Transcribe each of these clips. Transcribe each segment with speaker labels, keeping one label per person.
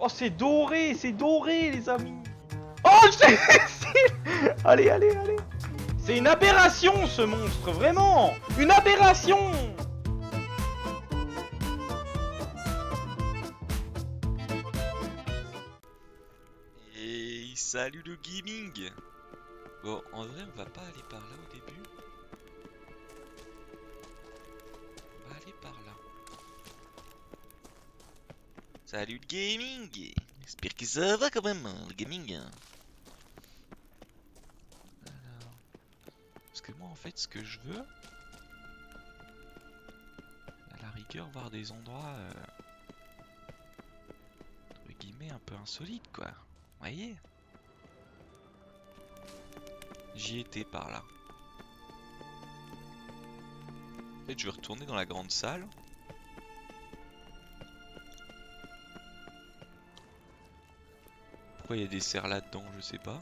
Speaker 1: Oh, c'est doré, les amis. Oh, allez, allez, allez. C'est une aberration, ce monstre, vraiment. Une aberration.
Speaker 2: Et salut le gaming. Bon, en vrai, on va pas aller par là au début. On va aller par là. Salut le gaming. J'espère que ça va quand même, hein, le gaming. Alors, parce que moi, en fait, ce que je veux, à la rigueur, voir des endroits, entre guillemets, un peu insolites, quoi. Vous voyez? J'y étais par là. En fait, je vais retourner dans la grande salle. Pourquoi il y a des cerfs là-dedans, je sais pas.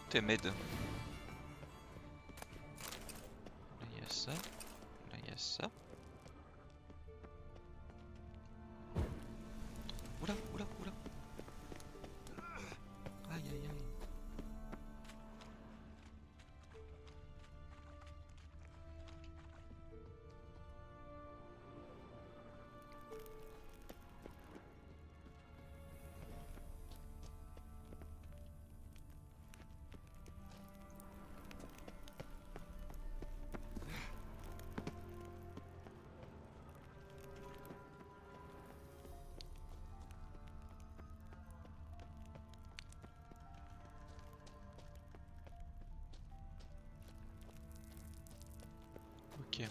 Speaker 2: T'es med. Là il y a ça. Là il y a ça. Oula, oula, oula. Aïe aïe aïe. Ok.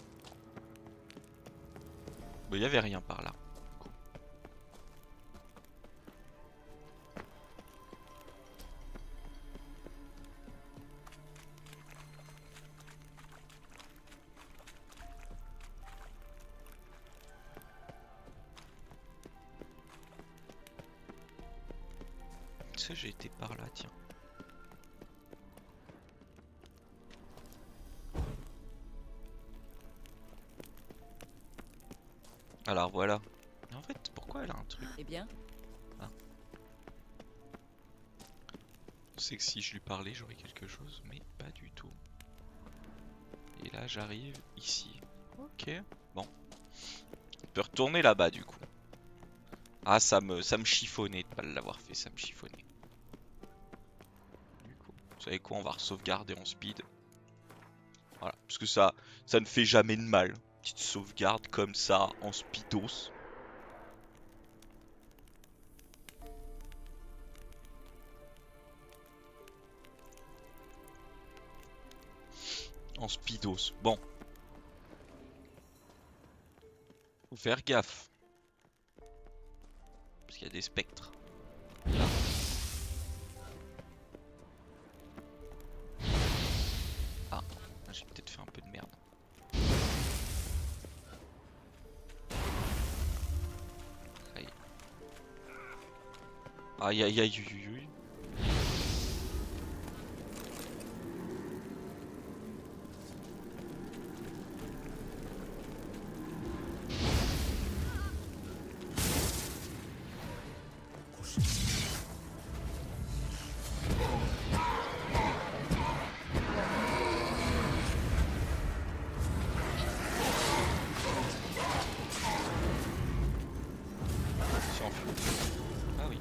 Speaker 2: Bon, y avait rien par là. Cool. Tu sais, j'ai été par là, tiens. Alors voilà. Mais en fait, pourquoi elle a un truc?
Speaker 3: Eh bien,
Speaker 2: Je sais que si je lui parlais, j'aurais quelque chose, mais pas du tout. Et là, j'arrive ici. Ok, bon. On peut retourner là-bas, du coup. Ah, ça me chiffonnait de pas l'avoir fait, ça me chiffonnait. Du coup, vous savez quoi, on va sauvegarder en speed. Voilà, parce que ça ne fait jamais de mal. Petite sauvegarde comme ça, en speedos. En speedos. Bon. Faut faire gaffe. Parce qu'il y a des spectres. Là. Ah, j'ai peut-être fait un peu de merde. Aïe. Aïe aïe aïe aïe aïe. S'enfuit. Ah oui.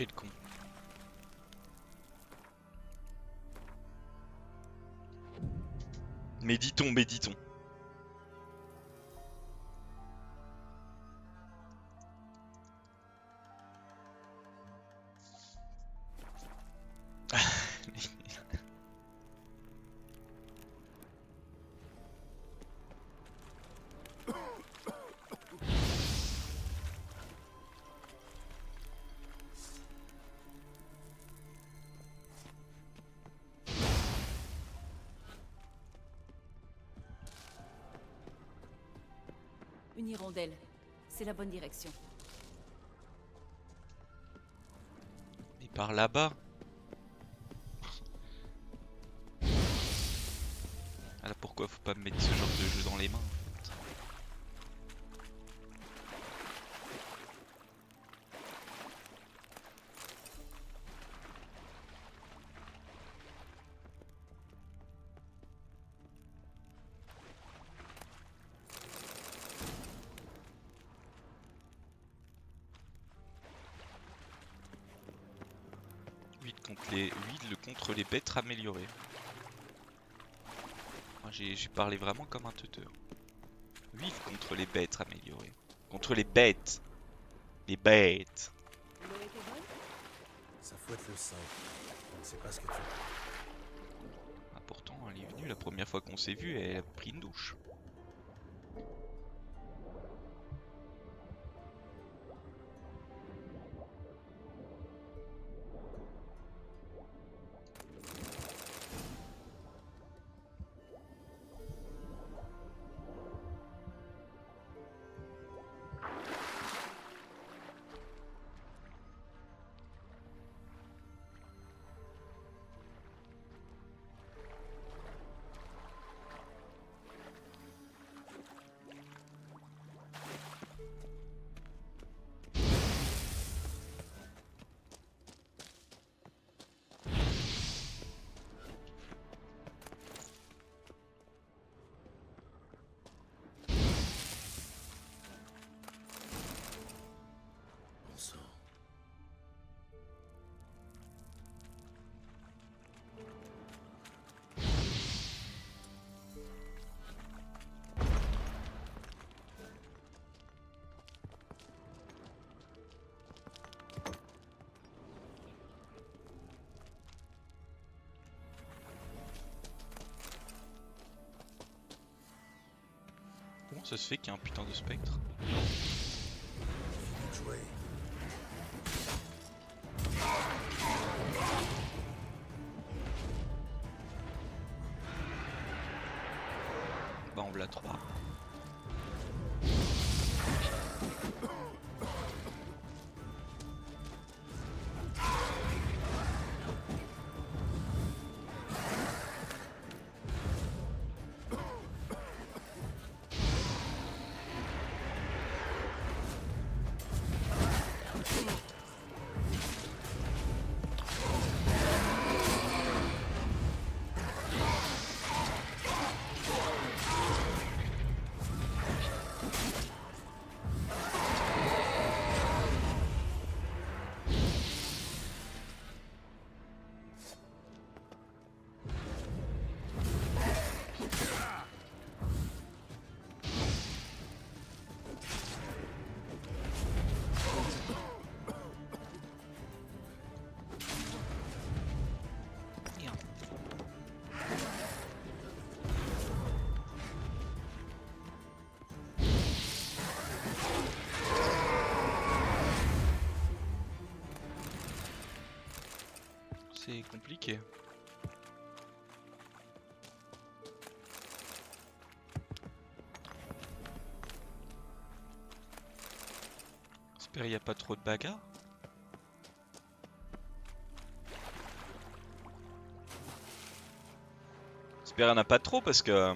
Speaker 2: Quel con. Méditons, méditons.
Speaker 3: Une hirondelle. C'est la bonne direction.
Speaker 2: Et par là-bas. Alors pourquoi faut pas me mettre ce genre de jeu dans les mains en fait. Huile contre les bêtes améliorées. Moi j'ai parlé vraiment comme un tuteur. Huile contre les bêtes améliorées. Contre les bêtes. Les bêtes.
Speaker 3: L'eau était bonne?
Speaker 4: Ça fouette le sang. On ne sait pas ce que tu veux.
Speaker 2: Ah, pourtant elle est venue la première fois qu'on s'est vu et elle a pris une douche.
Speaker 4: Bon sang.
Speaker 2: Comment ça se fait qu'il y a un putain de spectre?
Speaker 4: Jouer.
Speaker 2: Bah on l'a 3. C'est compliqué. J'espère qu'il n'y a pas trop de bagarres. J'espère qu'il n'y en a pas trop parce que...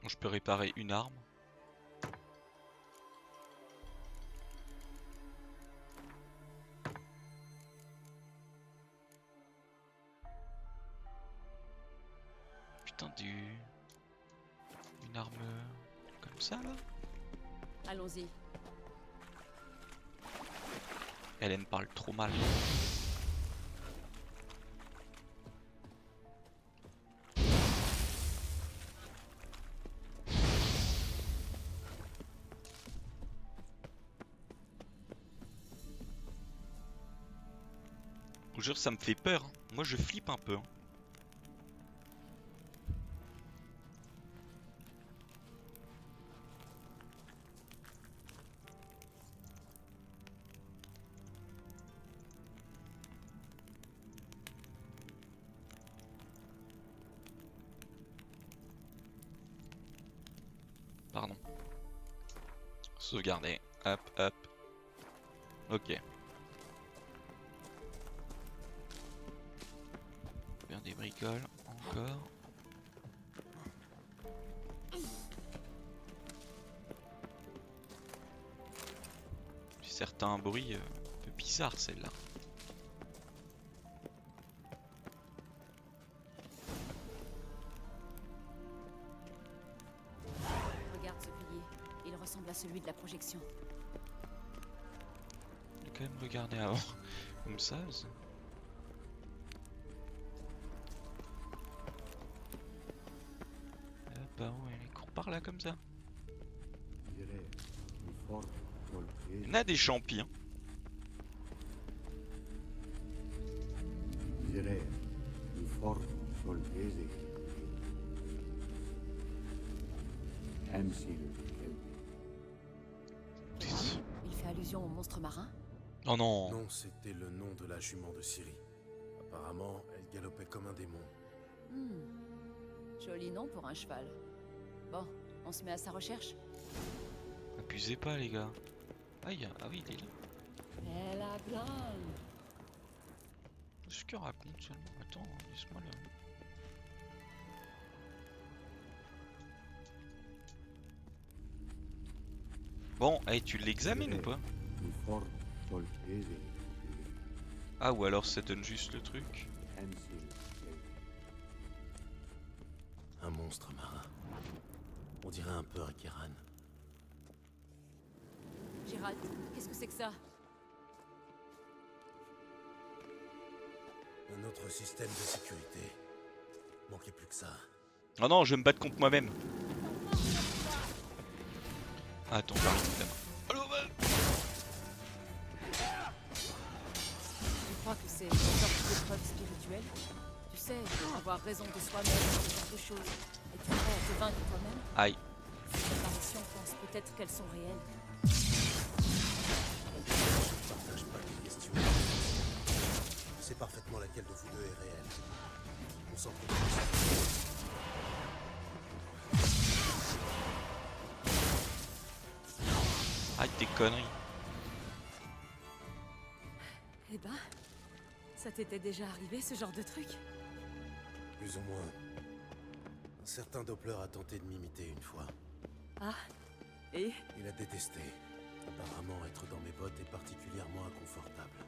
Speaker 2: Bon, je peux réparer une arme. putain une arme comme ça là.
Speaker 3: Allons-y.
Speaker 2: Hélène parle trop mal. Je vous jure, ça me fait peur. Moi, je flippe un peu. Pardon. Sauvegarder. Hop, hop. Ok. Faire des bricoles. Encore. Certains bruits un peu bizarres, celle-là.
Speaker 3: Regarde ce pilier. Il ressemble à celui de la projection.
Speaker 2: Je vais quand même regarder avant. Comme ça. Bah ouais, elle court par là comme ça. Il y en a des champis. Hein.
Speaker 3: Il fait allusion au monstre marin?
Speaker 2: Oh non.
Speaker 4: Non, c'était le nom de la jument de Ciri. Apparemment, elle galopait comme un démon.
Speaker 3: Joli nom pour un cheval. Bon, on se met à sa recherche?
Speaker 2: Abusez pas les gars. Ah, ah oui, il est là.
Speaker 3: Elle a grande.
Speaker 2: Ce que raconte seulement. Attends, laisse-moi là. Bon, hey, tu l'examines ou pas? Ah, ou alors ça donne juste le truc.
Speaker 4: Un monstre marin. On dirait un peu un Kéran.
Speaker 3: Gérald, qu'est-ce que c'est que ça?
Speaker 4: Un autre système de sécurité. Manquait plus que ça.
Speaker 2: Oh non, je vais me battre contre moi-même. Ah, attends, j'arrive évidemment. Allô,
Speaker 3: Tu crois que c'est une sorte d'épreuve spirituelle? Tu sais, avoir raison de soi-même, ce genre de choses. Et tu prêt à te vaincre toi-même?
Speaker 2: Aïe.
Speaker 3: Ces apparitions pensent peut-être qu'elles sont réelles.
Speaker 4: Je partage pas tes questions. Je sais parfaitement laquelle de vous deux est réelle. On s'en fout.
Speaker 2: Aïe, tes conneries.
Speaker 3: Eh ben, ça t'était déjà arrivé ce genre de truc?
Speaker 4: Plus ou moins. Un certain Doppler a tenté de m'imiter une fois.
Speaker 3: Ah, et?
Speaker 4: Il a détesté. Apparemment, être dans mes bottes est particulièrement inconfortable.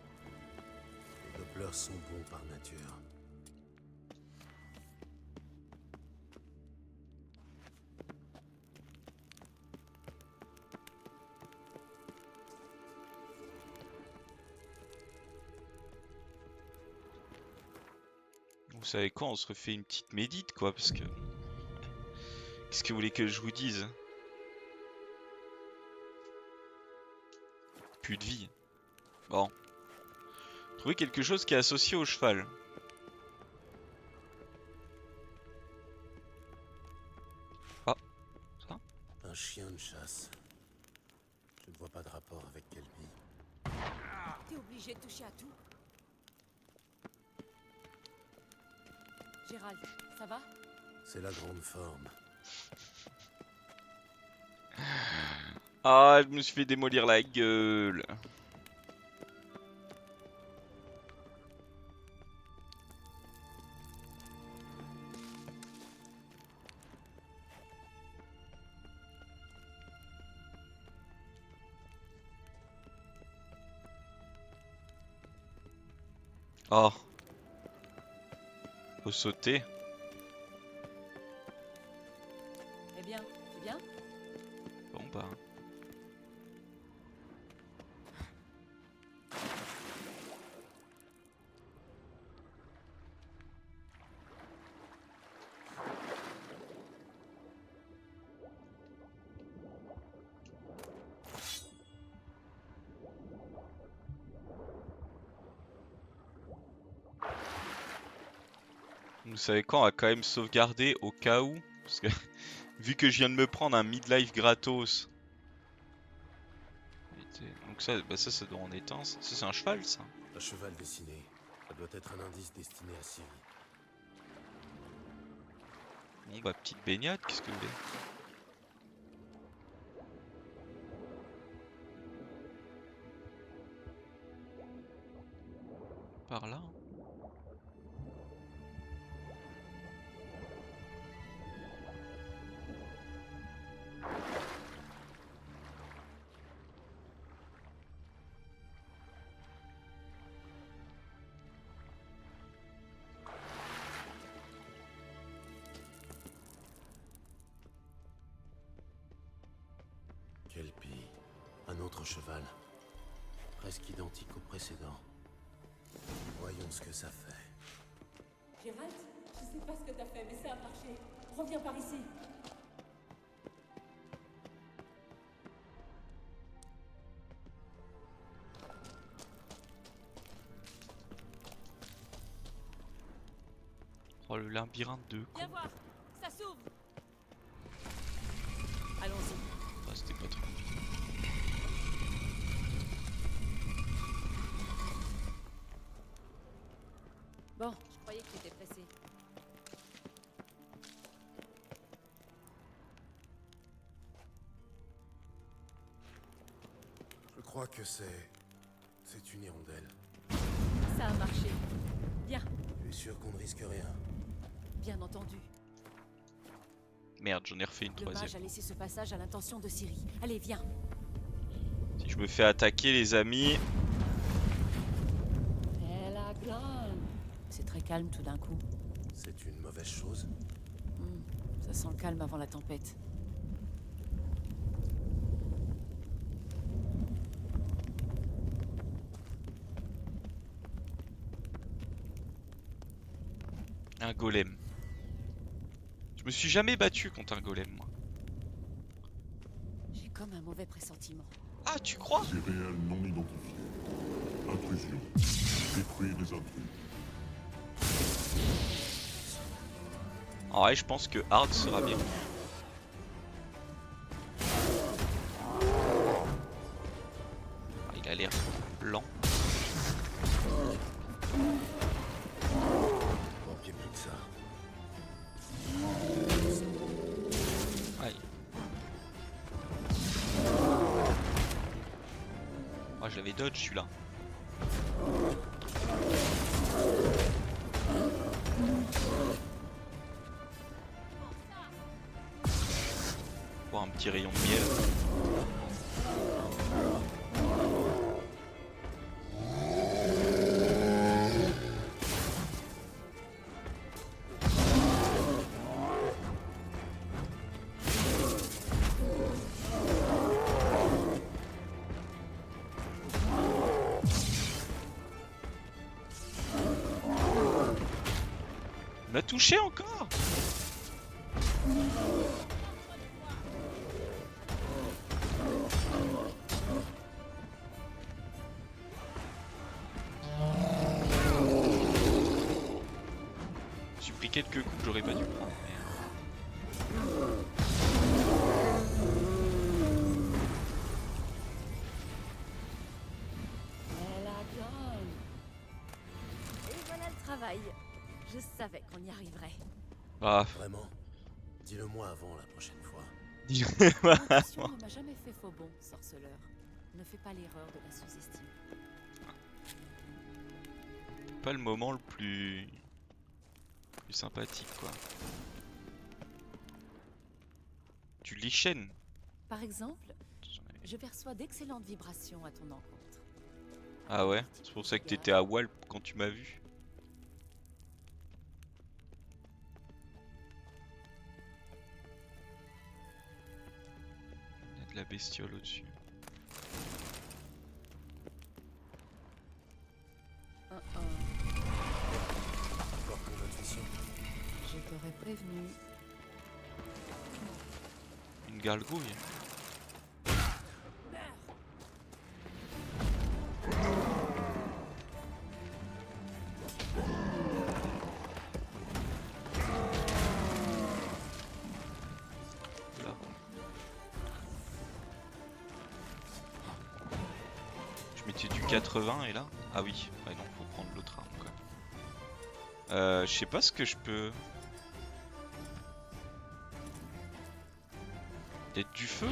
Speaker 4: Les Dopplers sont bons par nature.
Speaker 2: Vous savez quoi, on se refait une petite médite quoi, parce que... Qu'est-ce que vous voulez que je vous dise? Plus de vie. Bon. Trouvez quelque chose qui est associé au cheval. Ah. Ça?
Speaker 4: Un chien de chasse. Je ne vois pas de rapport avec Kelby.
Speaker 3: T'es obligé de toucher à tout? Gérald, ça va?
Speaker 4: C'est la grande forme.
Speaker 2: Ah, je me suis fait démolir la gueule. Oh. Faut sauter. Vous savez quoi, on va quand même sauvegarder au cas où. Parce que vu que je viens de me prendre un midlife gratos. Donc ça, bah ça doit en être un. Ça c'est un cheval ça.
Speaker 4: Un cheval dessiné. Ça doit être un indice destiné à Ciri.
Speaker 2: Bon bah petite baignade, qu'est-ce que vous voulez? Par là.
Speaker 4: Kelpie. Un autre cheval. Presque identique au précédent. Voyons ce que ça fait.
Speaker 3: Gérald, je sais pas ce que t'as fait, mais ça a marché. Reviens par ici.
Speaker 2: Oh le labyrinthe de con.
Speaker 3: Viens voir, ça s'ouvre. Allons-y.
Speaker 2: Ah, c'était pas trop.
Speaker 3: Bon, je croyais que t'étais pressé.
Speaker 4: Je crois que c'est une hirondelle.
Speaker 3: Ça a marché. Bien,
Speaker 4: Tu es sûr qu'on ne risque rien?
Speaker 3: bien entendu.
Speaker 2: Merde, j'en ai refait une
Speaker 3: Le mage a
Speaker 2: troisième.
Speaker 3: laissé ce passage à l'intention de Ciri. Allez, viens.
Speaker 2: Si je me fais attaquer les amis.
Speaker 3: Elle a grande. C'est très calme tout d'un coup.
Speaker 4: C'est une mauvaise chose?
Speaker 3: Ça sent le calme avant la tempête.
Speaker 2: Un golem. Je me suis jamais battu contre un golem moi.
Speaker 3: J'ai comme un mauvais pressentiment.
Speaker 2: Ah tu crois?
Speaker 5: Céréales non identifiées. Intrusion. Détruire les intrus.
Speaker 2: En vrai je pense que Hard sera bien. Ah, il a l'air lent.
Speaker 4: Bon, bien plus que ça.
Speaker 2: Aïe. Ah je l'avais dodge celui-là. Oh, un petit rayon de miel. Il m'a touché encore. J'ai pris quelques coups que j'aurais pas dû prendre.
Speaker 3: Elle a grande. Et voilà le travail. Je savais qu'on y arriverait.
Speaker 2: Ah,
Speaker 4: Vraiment? Dis-le-moi avant la prochaine fois.
Speaker 3: L'intuition ne m'a jamais fait faux bon, sorceleur. Ne fais pas l'erreur de la sous-estime.
Speaker 2: pas le moment le plus sympathique quoi. Tu lichaines.
Speaker 3: Par exemple, je perçois d'excellentes vibrations à ton encontre.
Speaker 2: Ah ouais, c'est pour ça que t'étais à Walp quand tu m'as vu. Il y a de la bestiole au-dessus.
Speaker 4: Encore ton intuition.
Speaker 3: Je t'aurais prévenu.
Speaker 2: Une gargouille. mettais du 80 et là. Ah oui, ouais, non, faut prendre l'autre arme quoi. Je sais pas ce que je peux. Peut-être du feu?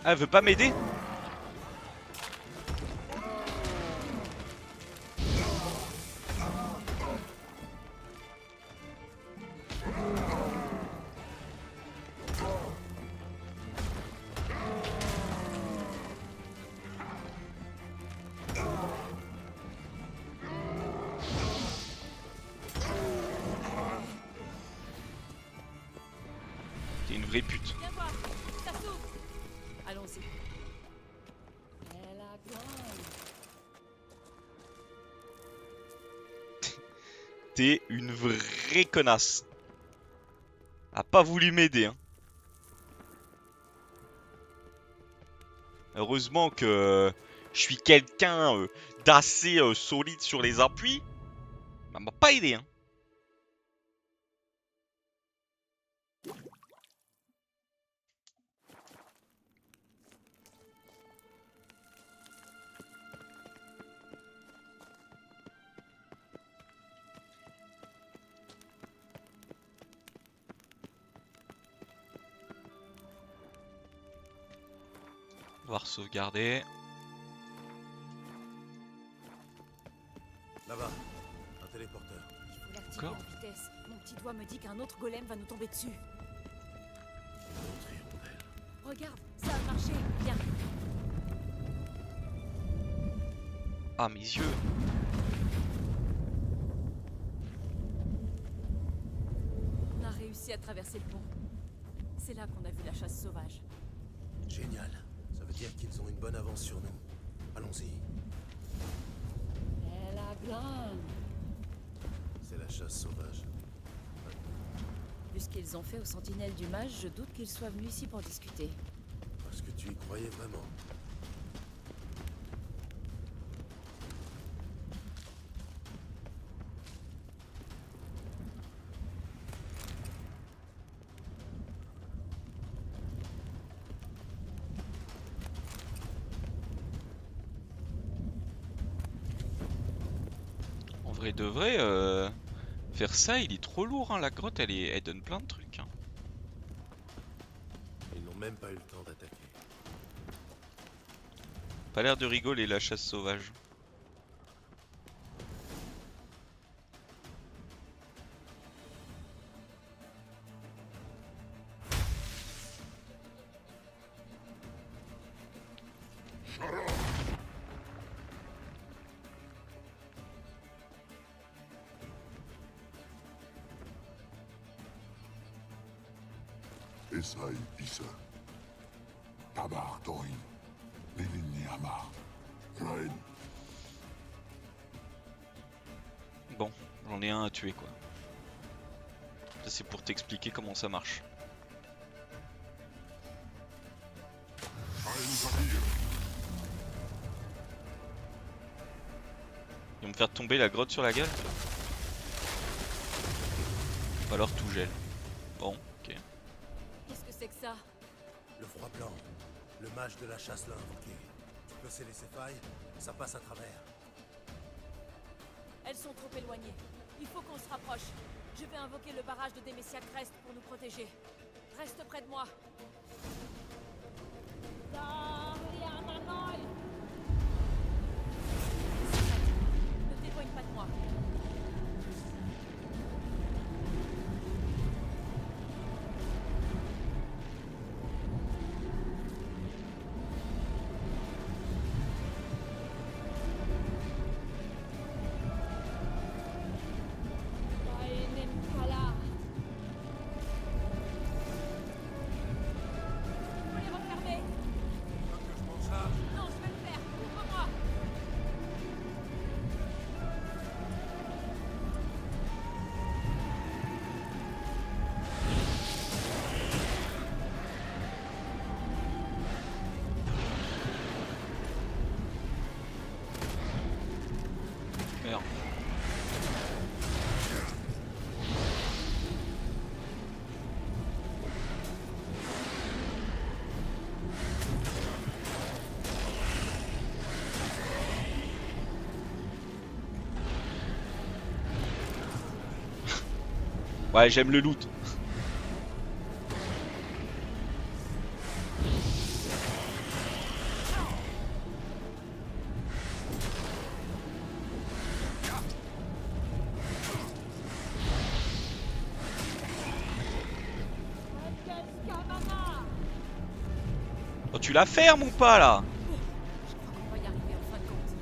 Speaker 2: Ah, elle veut pas m'aider? T'es une vraie pute.
Speaker 3: Viens voir, ça s'ouvre. Allons-y. Elle a grande.
Speaker 2: T'es une vraie connasse. A pas voulu m'aider, hein. Heureusement que je suis quelqu'un d'assez solide sur les appuis. Elle m'a pas aidé, hein. On va sauvegarder.
Speaker 4: Là-bas, un téléporteur.
Speaker 3: Il faut l'activer
Speaker 2: Encore
Speaker 3: de vitesse. Mon petit doigt me dit qu'un autre golem va nous tomber dessus.
Speaker 4: Une autre hirondelle.
Speaker 3: Regarde, ça a marché. Viens.
Speaker 2: Ah, mes yeux.
Speaker 3: On a réussi à traverser le pont. C'est là qu'on a vu la chasse sauvage.
Speaker 4: Génial. Ça veut dire qu'ils ont une bonne avance sur nous. Allons-y.
Speaker 3: Elle a grande.
Speaker 4: C'est la chasse sauvage.
Speaker 3: Vu ce qu'ils ont fait aux sentinelles du mage, je doute qu'ils soient venus ici pour discuter.
Speaker 4: Parce que tu y croyais vraiment.
Speaker 2: En vrai de vrai, faire ça, il est trop lourd, hein. La grotte, elle donne plein de trucs, hein.
Speaker 4: Ils n'ont même pas eu le temps d'attaquer.
Speaker 2: Pas l'air de rigoler la chasse sauvage.
Speaker 5: Esai Isa. Tabar Torin. Lilini Amar. Raen.
Speaker 2: Bon, j'en ai un à tuer quoi. Ça c'est pour t'expliquer comment ça marche.
Speaker 5: Raen Zahir.
Speaker 2: Ils vont me faire tomber la grotte sur la gueule. Ou alors tout gèle. Bon, ok.
Speaker 3: Qu'est-ce que c'est que ça?
Speaker 4: Le froid blanc. Le mage de la chasse l'a invoqué. Tu peux sceller ses failles, ça passe à travers.
Speaker 3: Elles sont trop éloignées. Il faut qu'on se rapproche. Je vais invoquer le barrage de Demesia Crest pour nous protéger. Reste près de moi. Ne t'éloigne pas de moi. Faut les refermer.
Speaker 2: Ouais, j'aime le loot. Oh, tu la fermes ou pas là?
Speaker 3: Je crois qu'on va y arriver en fin de compte.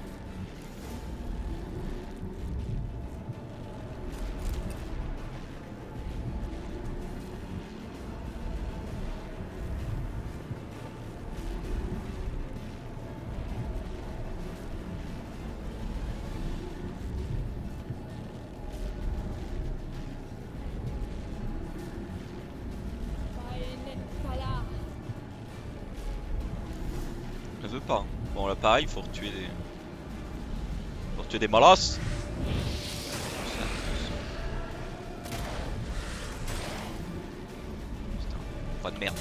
Speaker 2: Elle veut pas. Bon là pareil, faut retuer des... Faut retuer des molosses. Putain, pas de merde.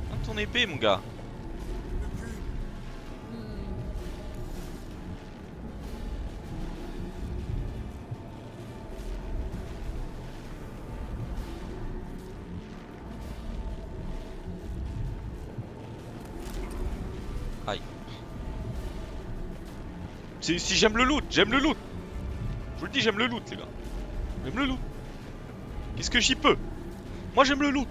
Speaker 2: Prends ton épée mon gars. Aïe. Si j'aime le loot, j'aime le loot. Je vous le dis, j'aime le loot les gars. J'aime le loot. Qu'est-ce que j'y peux? Moi j'aime le loot.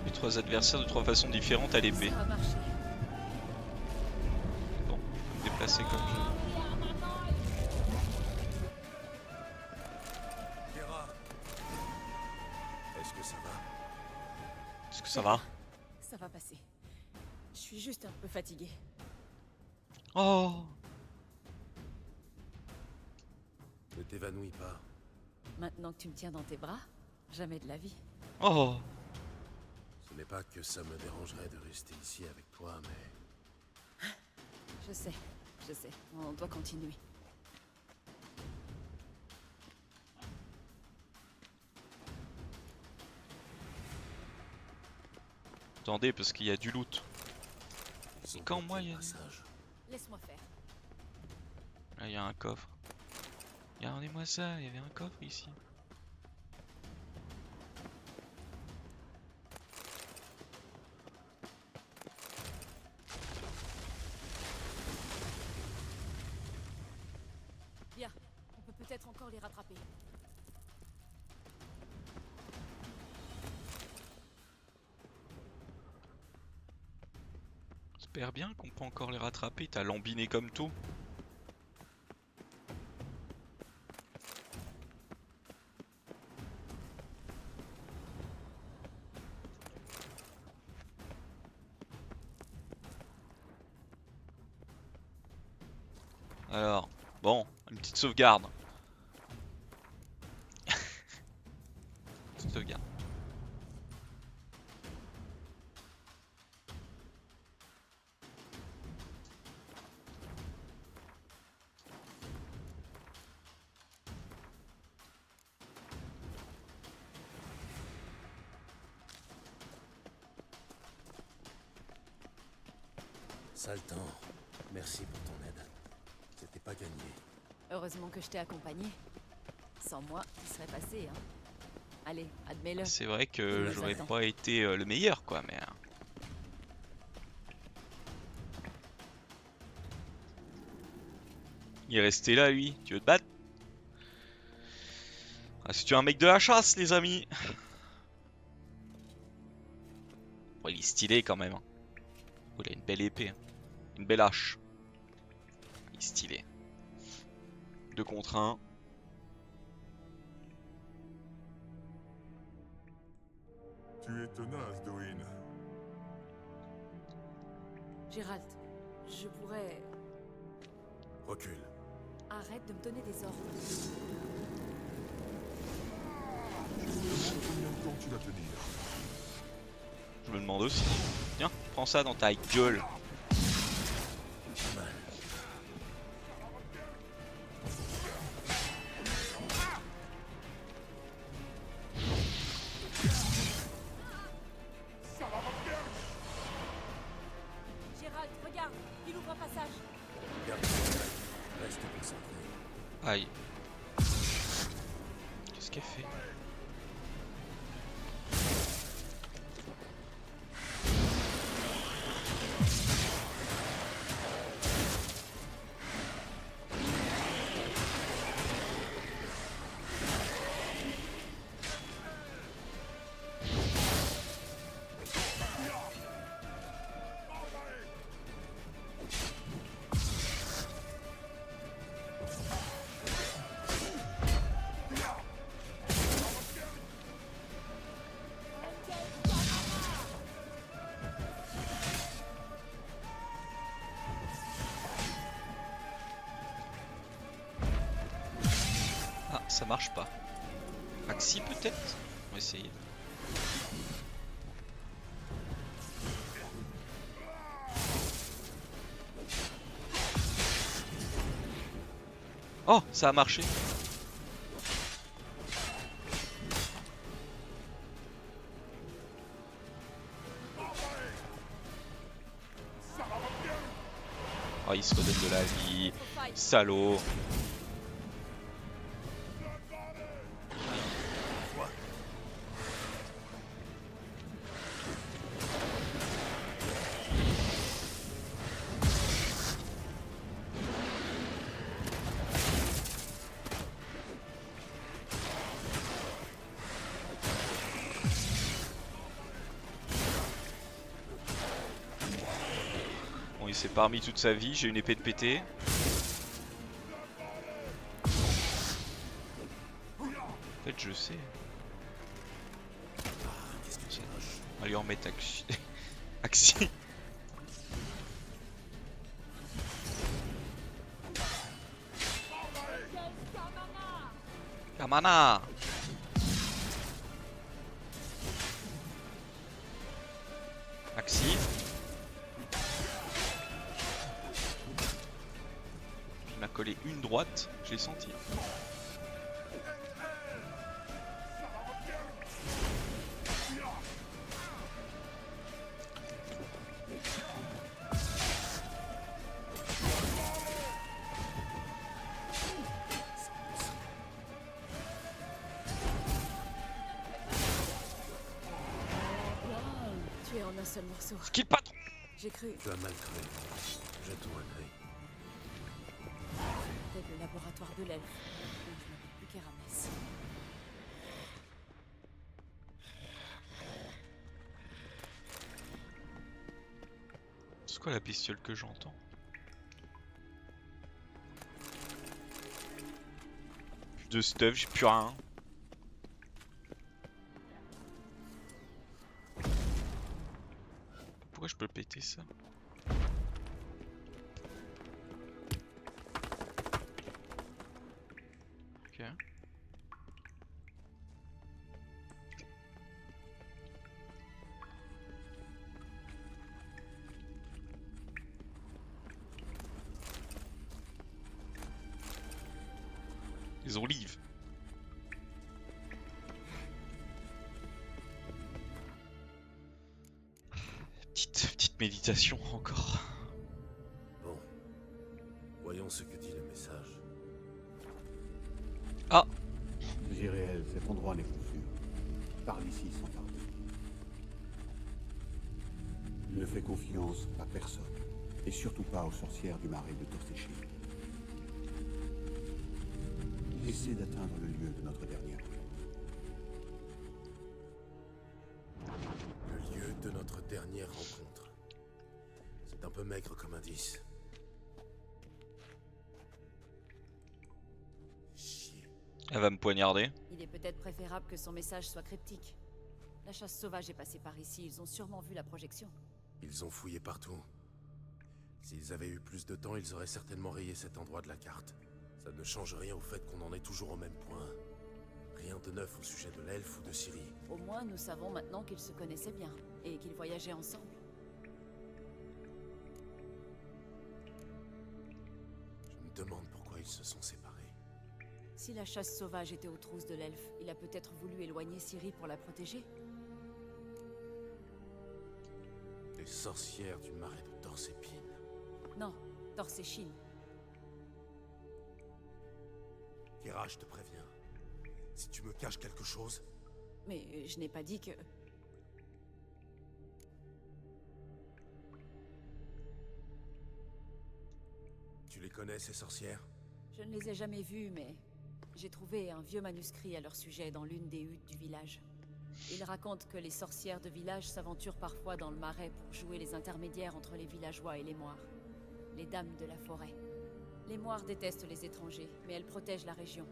Speaker 2: Les 3 adversaires de 3 façons différentes à l'épée.
Speaker 3: Ça a marché.
Speaker 2: Bon, me déplacer comme je veux.
Speaker 4: Kera, est-ce que ça va?
Speaker 2: Est-ce que ça va?
Speaker 3: Ça va passer. Je suis juste un peu fatiguée.
Speaker 2: Oh!
Speaker 4: Ne t'évanouis pas.
Speaker 3: Maintenant que tu me tiens dans tes bras, jamais de la vie.
Speaker 2: Oh!
Speaker 4: Ce n'est pas que ça me dérangerait de rester ici avec toi, mais...
Speaker 3: Je sais. On doit continuer.
Speaker 2: Attendez, parce qu'il y a du loot.
Speaker 4: ils ont
Speaker 2: Quand
Speaker 4: bloqué
Speaker 2: moi,
Speaker 4: le
Speaker 2: il y a-
Speaker 4: passage.
Speaker 3: Laisse-moi faire.
Speaker 2: Là, il y a un coffre. Regardez-moi ça, il y avait un coffre ici.
Speaker 3: Bien. On peut peut-être encore les rattraper.
Speaker 2: J'espère bien qu'on peut encore les rattraper. T'as lambiné comme tout. Alors, bon, une petite sauvegarde. Petite sauvegarde.
Speaker 4: Saltan, merci pour ton aide. C'était pas gagné.
Speaker 3: Heureusement que je t'ai accompagné. Sans moi, il serait passé, hein. Allez, admets-le.
Speaker 2: C'est vrai
Speaker 3: Il
Speaker 2: que
Speaker 3: nous
Speaker 2: j'aurais
Speaker 3: attend.
Speaker 2: pas été le meilleur quoi, mais. Il est resté là lui, tu veux te battre? Ah, si tu es un mec de la chasse les amis. Bon, il est stylé quand même. Hein. Oh, il a une belle épée. Hein. Une belle hache. Il est stylé. 2 contre 1.
Speaker 5: Tu es tenace, Doin.
Speaker 3: Gérald, je pourrais...
Speaker 4: Recule.
Speaker 3: Arrête de me donner des ordres.
Speaker 5: Combien de temps tu vas tenir?
Speaker 2: Je me demande aussi. Tiens, prends ça dans ta gueule.
Speaker 3: Gérald, regarde, il ouvre un passage.
Speaker 4: Garde. Reste concentré.
Speaker 2: Aïe. Qu'est-ce qu'elle fait? Ah, ça marche pas. Axi peut-être? On va essayer. Oh, ça a marché. Oh, il se redonne de la vie. Salaud. Bon, il s'est pas remis toute sa vie, j'ai une épée de pété. En fait, je sais.
Speaker 4: Qu'est-ce que tu moche?
Speaker 2: On va lui en mettre Axi. Axi. Kamana. Axi. Il m'a collé une droite, je l'ai senti.
Speaker 3: Tu es en un seul morceau.
Speaker 2: Qui le patron?
Speaker 3: J'ai cru,
Speaker 4: Tu as mal cru. Jette-toi un œil.
Speaker 3: peut-être le laboratoire de l'elfe. Donc je m'appelle plus qu'Eramis.
Speaker 2: C'est quoi la bestiole que j'entends? Plus de stuff, j'ai plus rien. Pourquoi je peux péter ça? Ok. Les olives. Petite méditation encore.
Speaker 4: Bon. Voyons ce que dit le message.
Speaker 6: parle ici sans fardeau. Il ne fait confiance à personne, et surtout pas aux sorcières du marais de Torséchine. Il essaie d'atteindre le lieu de notre dernière rencontre.
Speaker 4: Le lieu de notre dernière rencontre. C'est un peu maigre comme indice. Chier.
Speaker 2: Elle va me poignarder.
Speaker 3: Il est peut-être préférable que son message soit cryptique. La chasse sauvage est passée par ici, ils ont sûrement vu la projection.
Speaker 4: Ils ont fouillé partout. S'ils avaient eu plus de temps, ils auraient certainement rayé cet endroit de la carte. Ça ne change rien au fait qu'on en est toujours au même point. Rien de neuf au sujet de l'elfe ou de Ciri.
Speaker 3: Au moins, nous savons maintenant qu'ils se connaissaient bien, et qu'ils voyageaient ensemble.
Speaker 4: Je me demande pourquoi ils se sont séparés.
Speaker 3: Si la chasse sauvage était aux trousses de l'elfe, il a peut-être voulu éloigner Ciri pour la protéger.
Speaker 4: Les sorcières du marais de Torsépine.
Speaker 3: Non, Torséchine.
Speaker 4: Kira, je te préviens. Si tu me caches quelque chose,
Speaker 3: Mais je n'ai pas dit que...
Speaker 4: tu les connais, ces sorcières?
Speaker 3: Je ne les ai jamais vues, mais... j'ai trouvé un vieux manuscrit à leur sujet dans l'une des huttes du village. Ils racontent que les sorcières de village s'aventurent parfois dans le marais pour jouer les intermédiaires entre les villageois et les moires. Les dames de la forêt. Les moires détestent les étrangers, mais elles protègent la région.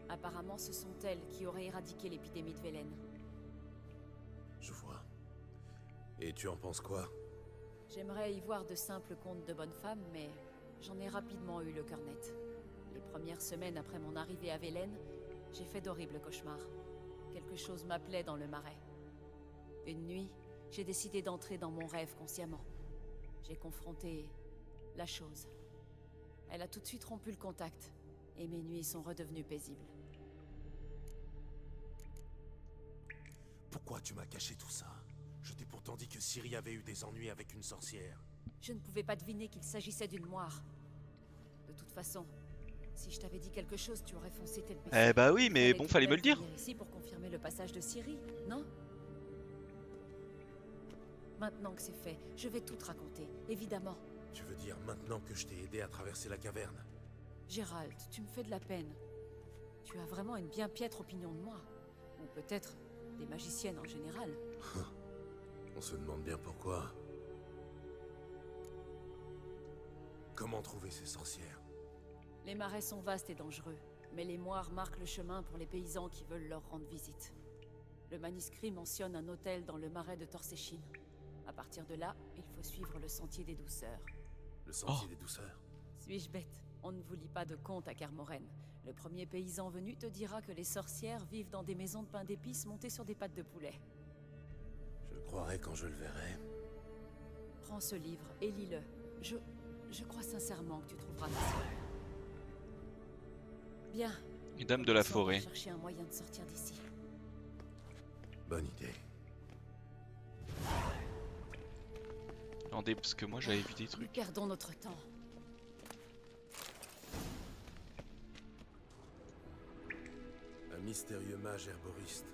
Speaker 3: Apparemment, ce sont elles qui auraient éradiqué l'épidémie de Velen.
Speaker 4: Je vois. Et tu en penses quoi?
Speaker 3: J'aimerais y voir de simples contes de bonnes femmes, mais j'en ai rapidement eu le cœur net. Les premières semaines après mon arrivée à Velen, j'ai fait d'horribles cauchemars. Quelque chose m'appelait dans le marais. Une nuit, j'ai décidé d'entrer dans mon rêve consciemment. J'ai confronté la chose. Elle a tout de suite rompu le contact, et mes nuits sont redevenues paisibles.
Speaker 4: Pourquoi tu m'as caché tout ça? Je t'ai pourtant dit que Ciri avait eu des ennuis avec une sorcière.
Speaker 3: Je ne pouvais pas deviner qu'il s'agissait d'une moire. De toute façon, si je t'avais dit quelque chose, tu aurais foncé tête baissée.
Speaker 2: Eh bah oui, mais bon, fallait me le dire.
Speaker 3: Venir ici pour confirmer le passage de Ciri, non? Maintenant que c'est fait, je vais tout te raconter, évidemment.
Speaker 4: Tu veux dire maintenant que je t'ai aidé à traverser la caverne?
Speaker 3: Gérald, tu me fais de la peine. Tu as vraiment une bien piètre opinion de moi. Ou peut-être des magiciennes en général.
Speaker 4: On se demande bien pourquoi. Comment trouver ces sorcières?
Speaker 3: Les marais sont vastes et dangereux, mais les moires marquent le chemin pour les paysans qui veulent leur rendre visite. Le manuscrit mentionne un hôtel dans le marais de Torséchine. À partir de là, il faut suivre le sentier des douceurs.
Speaker 4: Le sentier des douceurs?
Speaker 3: Suis-je bête? On ne vous lit pas de contes à Kermoren. Le premier paysan venu te dira que les sorcières vivent dans des maisons de pain d'épices montées sur des pattes de poulet.
Speaker 4: Je le croirai quand je le verrai.
Speaker 3: Prends ce livre et lis-le. Je crois sincèrement que tu trouveras facile. Bien.
Speaker 2: Les dames de la
Speaker 3: Commençons par
Speaker 2: forêt.
Speaker 3: chercher un moyen de sortir d'ici.
Speaker 4: Bonne idée.
Speaker 2: Attendez, parce que moi j'avais vu des
Speaker 3: Nous
Speaker 2: trucs.
Speaker 3: perdons notre temps.
Speaker 4: Un mystérieux mage herboriste.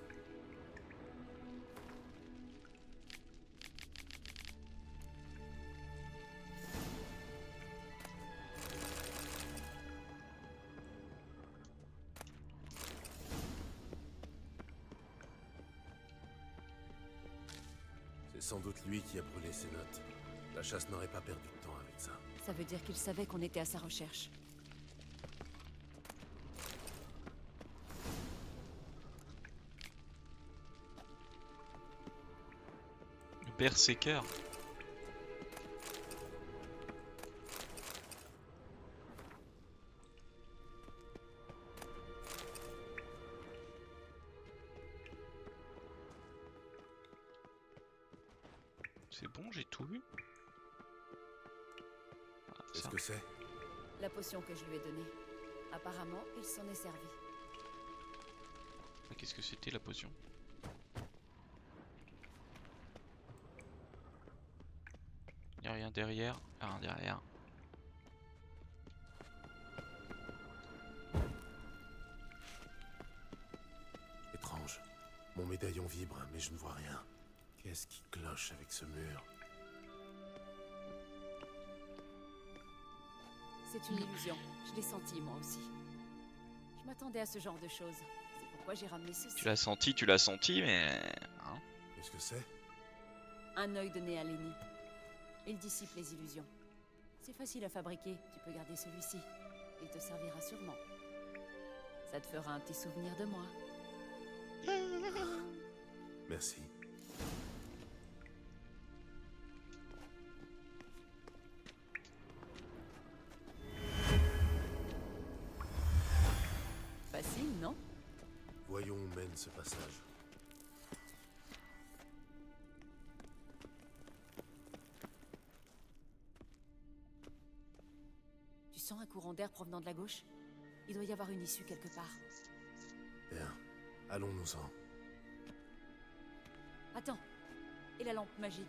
Speaker 4: C'est sans doute lui qui a brûlé ses notes. La chasse n'aurait pas perdu de temps avec ça.
Speaker 3: Ça veut dire qu'il savait qu'on était à sa recherche.
Speaker 2: Le berserker. C'est bon, j'ai tout vu. Ah,
Speaker 4: Qu'est-ce
Speaker 2: ça.
Speaker 4: que c'est?
Speaker 3: La potion que je lui ai donnée. Apparemment, il s'en est servi.
Speaker 2: Ah, qu'est-ce que c'était la potion? Y'a rien derrière. Rien derrière.
Speaker 4: Étrange. Mon médaillon vibre, mais je ne vois rien. Qu'est-ce qui cloche avec ce mur?
Speaker 3: C'est une illusion. Je l'ai senti, moi aussi. Je m'attendais à ce genre de choses. C'est pourquoi j'ai ramené ceci.
Speaker 2: Tu l'as senti, mais... hein.
Speaker 4: Qu'est-ce que c'est?
Speaker 3: Un œil donné à Lenny. Il dissipe les illusions. C'est facile à fabriquer. Tu peux garder celui-ci. Il te servira sûrement. Ça te fera un petit souvenir de moi.
Speaker 4: Merci.
Speaker 3: Facile, non?
Speaker 4: Voyons où mène ce passage.
Speaker 3: Tu sens un courant d'air provenant de la gauche? Il doit y avoir une issue quelque part.
Speaker 4: Bien, allons-nous-en.
Speaker 3: Attends. Et la lampe magique?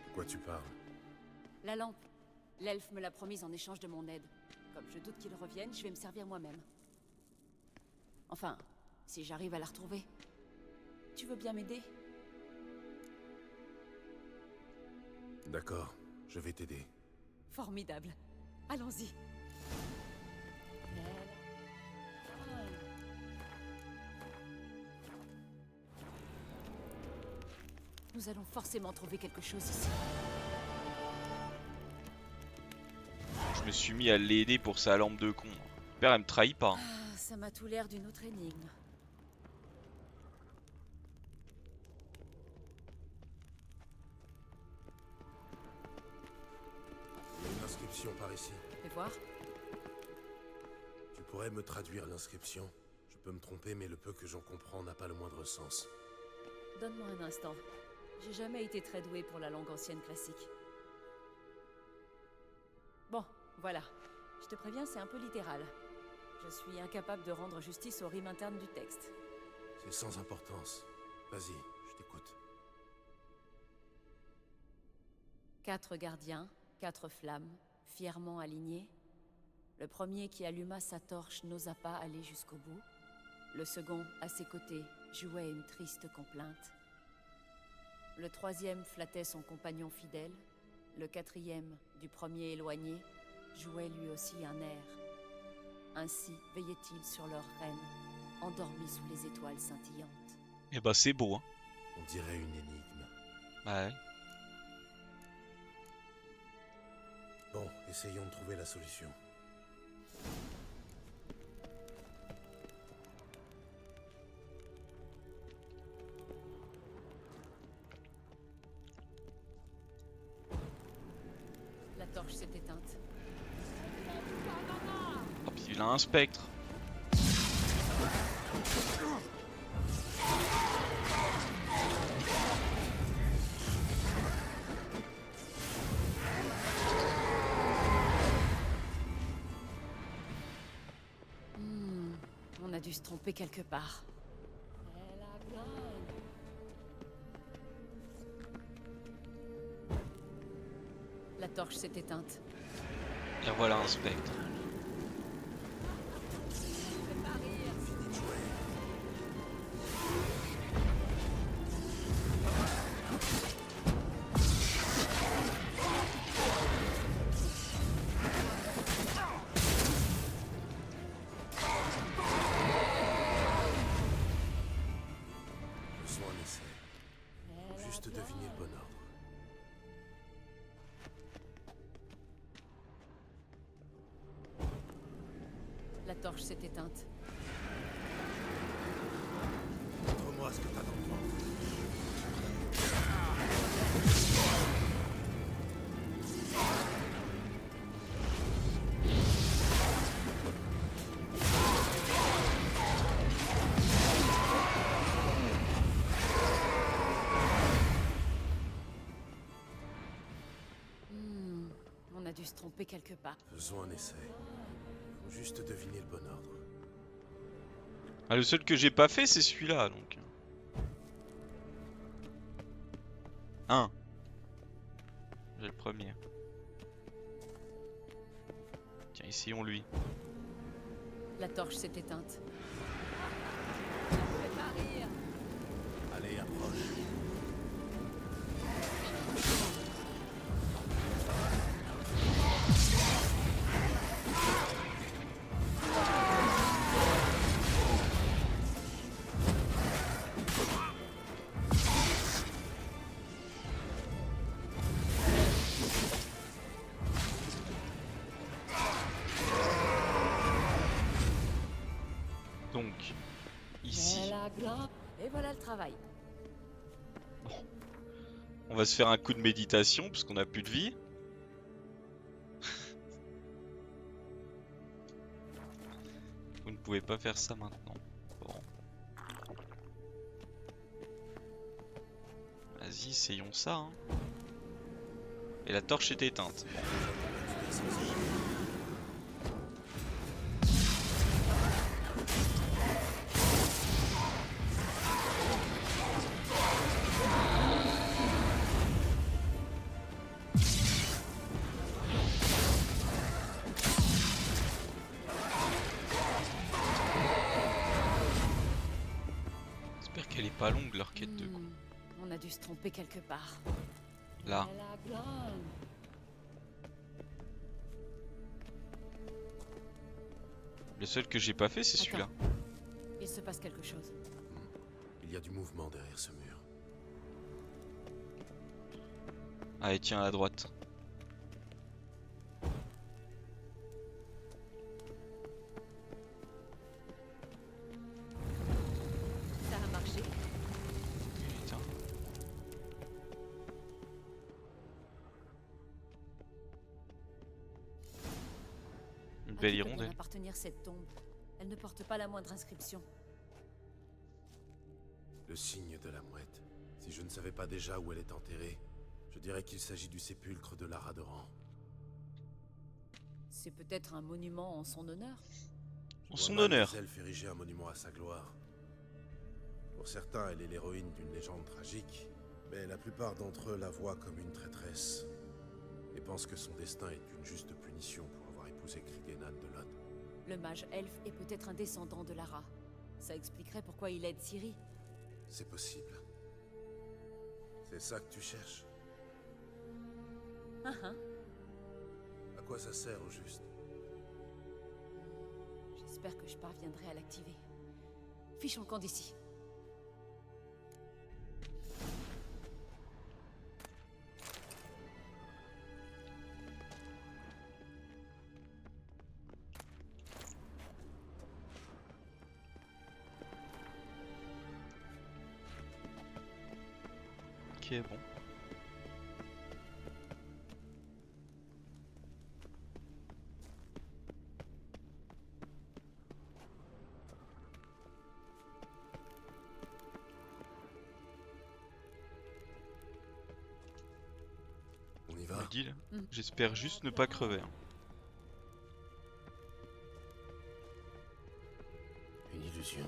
Speaker 4: De quoi tu parles?
Speaker 3: La lampe. L'elfe me l'a promise en échange de mon aide. Comme je doute qu'il revienne, je vais me servir moi-même. Enfin, si j'arrive à la retrouver. Tu veux bien m'aider?
Speaker 4: D'accord, je vais t'aider.
Speaker 3: Formidable. Allons-y. Nous allons forcément trouver quelque chose ici.
Speaker 2: Je me suis mis à l'aider pour sa lampe de con. Le père, elle me trahit pas.
Speaker 3: Ah, ça m'a tout l'air d'une autre énigme.
Speaker 4: Il y a une inscription par ici.
Speaker 3: Fais voir.
Speaker 4: Tu pourrais me traduire l'inscription? Je peux me tromper, mais le peu que j'en comprends n'a pas le moindre sens.
Speaker 3: Donne-moi un instant. J'ai jamais été très douée pour la langue ancienne classique. Bon, voilà. Je te préviens, c'est un peu littéral. Je suis incapable de rendre justice aux rimes internes du texte.
Speaker 4: C'est sans importance. Vas-y, je t'écoute.
Speaker 3: 4 gardiens, 4 flammes, fièrement alignés. Le premier qui alluma sa torche n'osa pas aller jusqu'au bout. Le second, à ses côtés, jouait une triste complainte. Le troisième flattait son compagnon fidèle. Le quatrième, du premier éloigné, jouait lui aussi un air. Ainsi veillaient-ils sur leur reine, endormis sous les étoiles scintillantes.
Speaker 2: Et bah c'est beau, hein.
Speaker 4: On dirait une énigme.
Speaker 2: Ouais.
Speaker 4: Bon, essayons de trouver la solution.
Speaker 3: La torche s'est éteinte.
Speaker 2: Oh, puis il a un spectre.
Speaker 3: On a dû se tromper quelque part. La torche s'est éteinte.
Speaker 2: Et voilà un spectre.
Speaker 4: Faisons un essai. Faut juste deviner le bon ordre.
Speaker 3: La torche s'est éteinte.
Speaker 4: Montre-moi ce que t'as dans le ventre.
Speaker 3: On a dû se tromper quelque part.
Speaker 4: Faisons un essai. Faut juste deviner le bon ordre.
Speaker 2: Ah, le seul que j'ai pas fait c'est celui-là donc. 1. J'ai le premier. Tiens, essayons-lui.
Speaker 3: La torche s'est éteinte.
Speaker 2: Donc, ici,
Speaker 3: Et voilà le travail.
Speaker 2: on va se faire un coup de méditation parce qu'on a plus de vie. Vous ne pouvez pas faire ça maintenant. Bon. Vas-y, essayons ça. Hein. Et la torche est éteinte. J'espère qu'elle est pas longue leur quête de coup.
Speaker 3: On a dû se tromper quelque part.
Speaker 2: Là. Le seul que j'ai pas fait, c'est celui-là.
Speaker 3: Il se passe quelque chose.
Speaker 4: Il y a du mouvement derrière ce mur.
Speaker 2: Allez, tiens, à droite.
Speaker 3: Ça a marché.
Speaker 2: Putain. Une
Speaker 3: À
Speaker 2: belle
Speaker 3: qui peut bien
Speaker 2: hirondelle.
Speaker 3: appartenir cette tombe? Elle ne porte pas la moindre inscription.
Speaker 4: Le signe de la mouette. Si je ne savais pas déjà où elle est enterrée, je dirais qu'il s'agit du sépulcre de Lara Doran.
Speaker 3: C'est peut-être un monument en son honneur.
Speaker 2: En
Speaker 4: Je
Speaker 2: son
Speaker 4: vois mal
Speaker 2: honneur.
Speaker 4: les elfes ériger un monument à sa gloire. Pour certains, elle est l'héroïne d'une légende tragique, mais la plupart d'entre eux la voient comme une traîtresse et pensent que son destin est une juste punition pour avoir épousé Crigenan de Lod.
Speaker 3: Le mage elfe est peut-être un descendant de Lara. Ça expliquerait pourquoi il aide Ciri.
Speaker 4: C'est possible. C'est ça que tu cherches?
Speaker 3: Ah ah.
Speaker 4: À quoi ça sert au juste?
Speaker 3: J'espère que je parviendrai à l'activer. Fichons le camp d'ici.
Speaker 2: Ok, bon.
Speaker 4: On y va?
Speaker 2: Le deal.
Speaker 3: Mm.
Speaker 2: J'espère juste ne pas crever. Hein.
Speaker 4: Une illusion.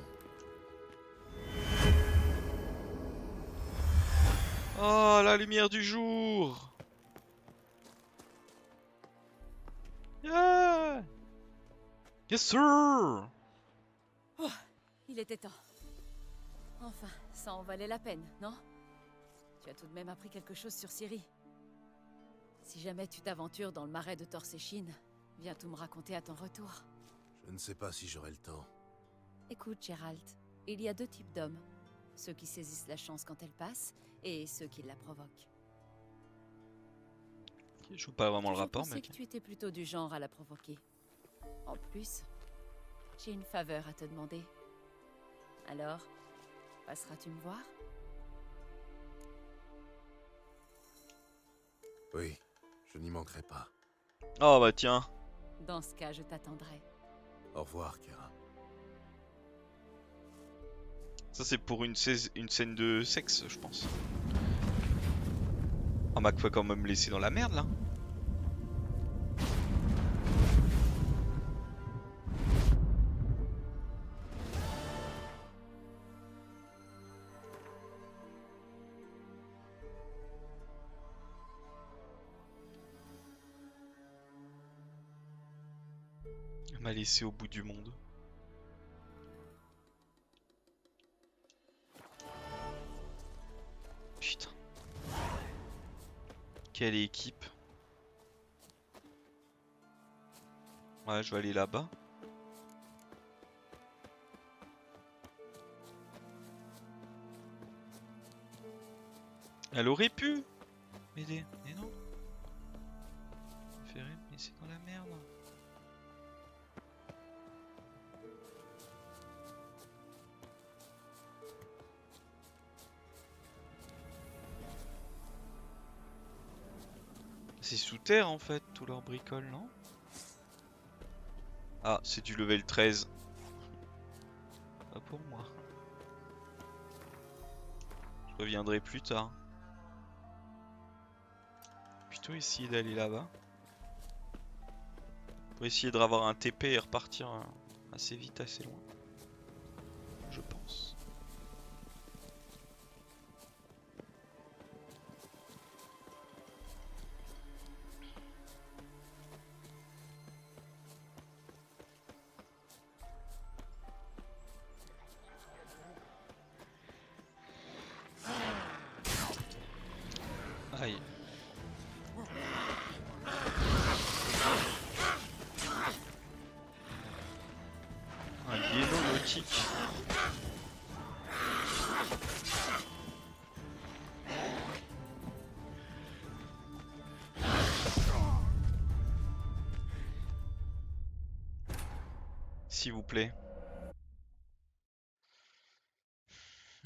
Speaker 2: Oh, la lumière du jour! Yeah! Yes, sir!
Speaker 3: Il était temps. Enfin, ça en valait la peine, non? Tu as tout de même appris quelque chose sur Ciri. Si jamais tu t'aventures dans le marais de Torséchine, viens tout me raconter à ton retour.
Speaker 4: Je ne sais pas si j'aurai le temps.
Speaker 3: Écoute, Geralt, il y a deux types d'hommes. Ceux qui saisissent la chance quand elle passe, et ceux qui la provoquent.
Speaker 2: Je vois pas vraiment le
Speaker 3: Je
Speaker 2: rapport,
Speaker 3: pensais
Speaker 2: mais
Speaker 3: que
Speaker 2: ok.
Speaker 3: tu étais plutôt du genre à la provoquer. En plus, j'ai une faveur à te demander. Alors, passeras-tu me voir?
Speaker 4: Oui, je n'y manquerai pas.
Speaker 2: Oh bah tiens.
Speaker 3: Dans ce cas, je t'attendrai.
Speaker 4: Au revoir, Kera.
Speaker 2: Ça c'est pour une scène de sexe, je pense. Oh, Mac faut quand même me laisser dans la merde là. Elle m'a laissé au bout du monde. Putain. Quelle équipe. Ouais, je vais aller là-bas. Elle aurait pu m'aider, mais non. Préféré me laisser dans la merde. C'est sous terre en fait, tout leur bricole, non? Ah, c'est du level 13. Pas pour moi. Je reviendrai plus tard. Plutôt essayer d'aller là-bas. Pour essayer de avoir un TP et repartir assez vite, assez loin. Je pense. Aïe. Un guéno nautique. S'il vous plaît.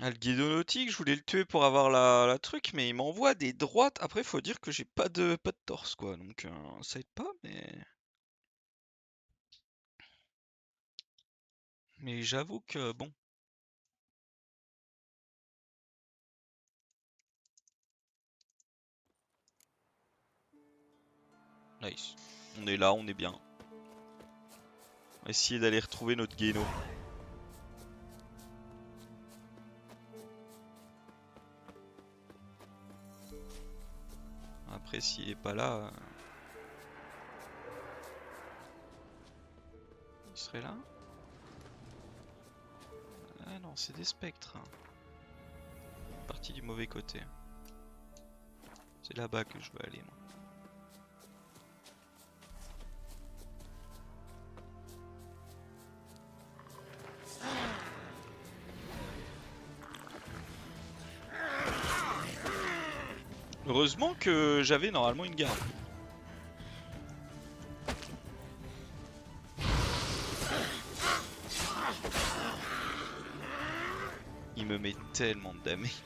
Speaker 2: Ah, le guido nautique, je voulais le tuer pour avoir la truc, mais il m'envoie des droites. Après, faut dire que j'ai pas de torse, quoi. Donc, ça aide pas, mais... Mais j'avoue que, bon. Nice. On est là, on est bien. On va essayer d'aller retrouver notre guéno. Après, s'il est pas là... Il serait là? Ah non, c'est des spectres. Parti du mauvais côté. C'est là-bas que je veux aller, moi. Heureusement que j'avais normalement une garde. Il me met tellement de damage.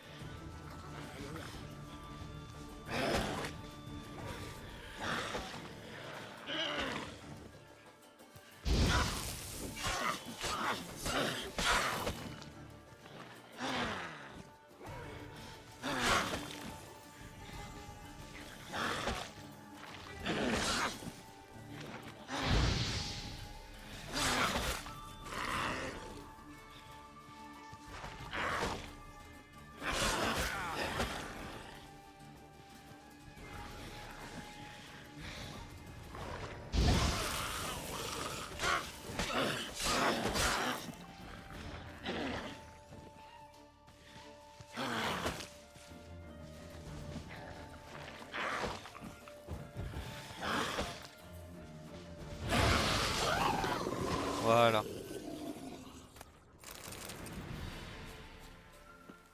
Speaker 2: Voilà.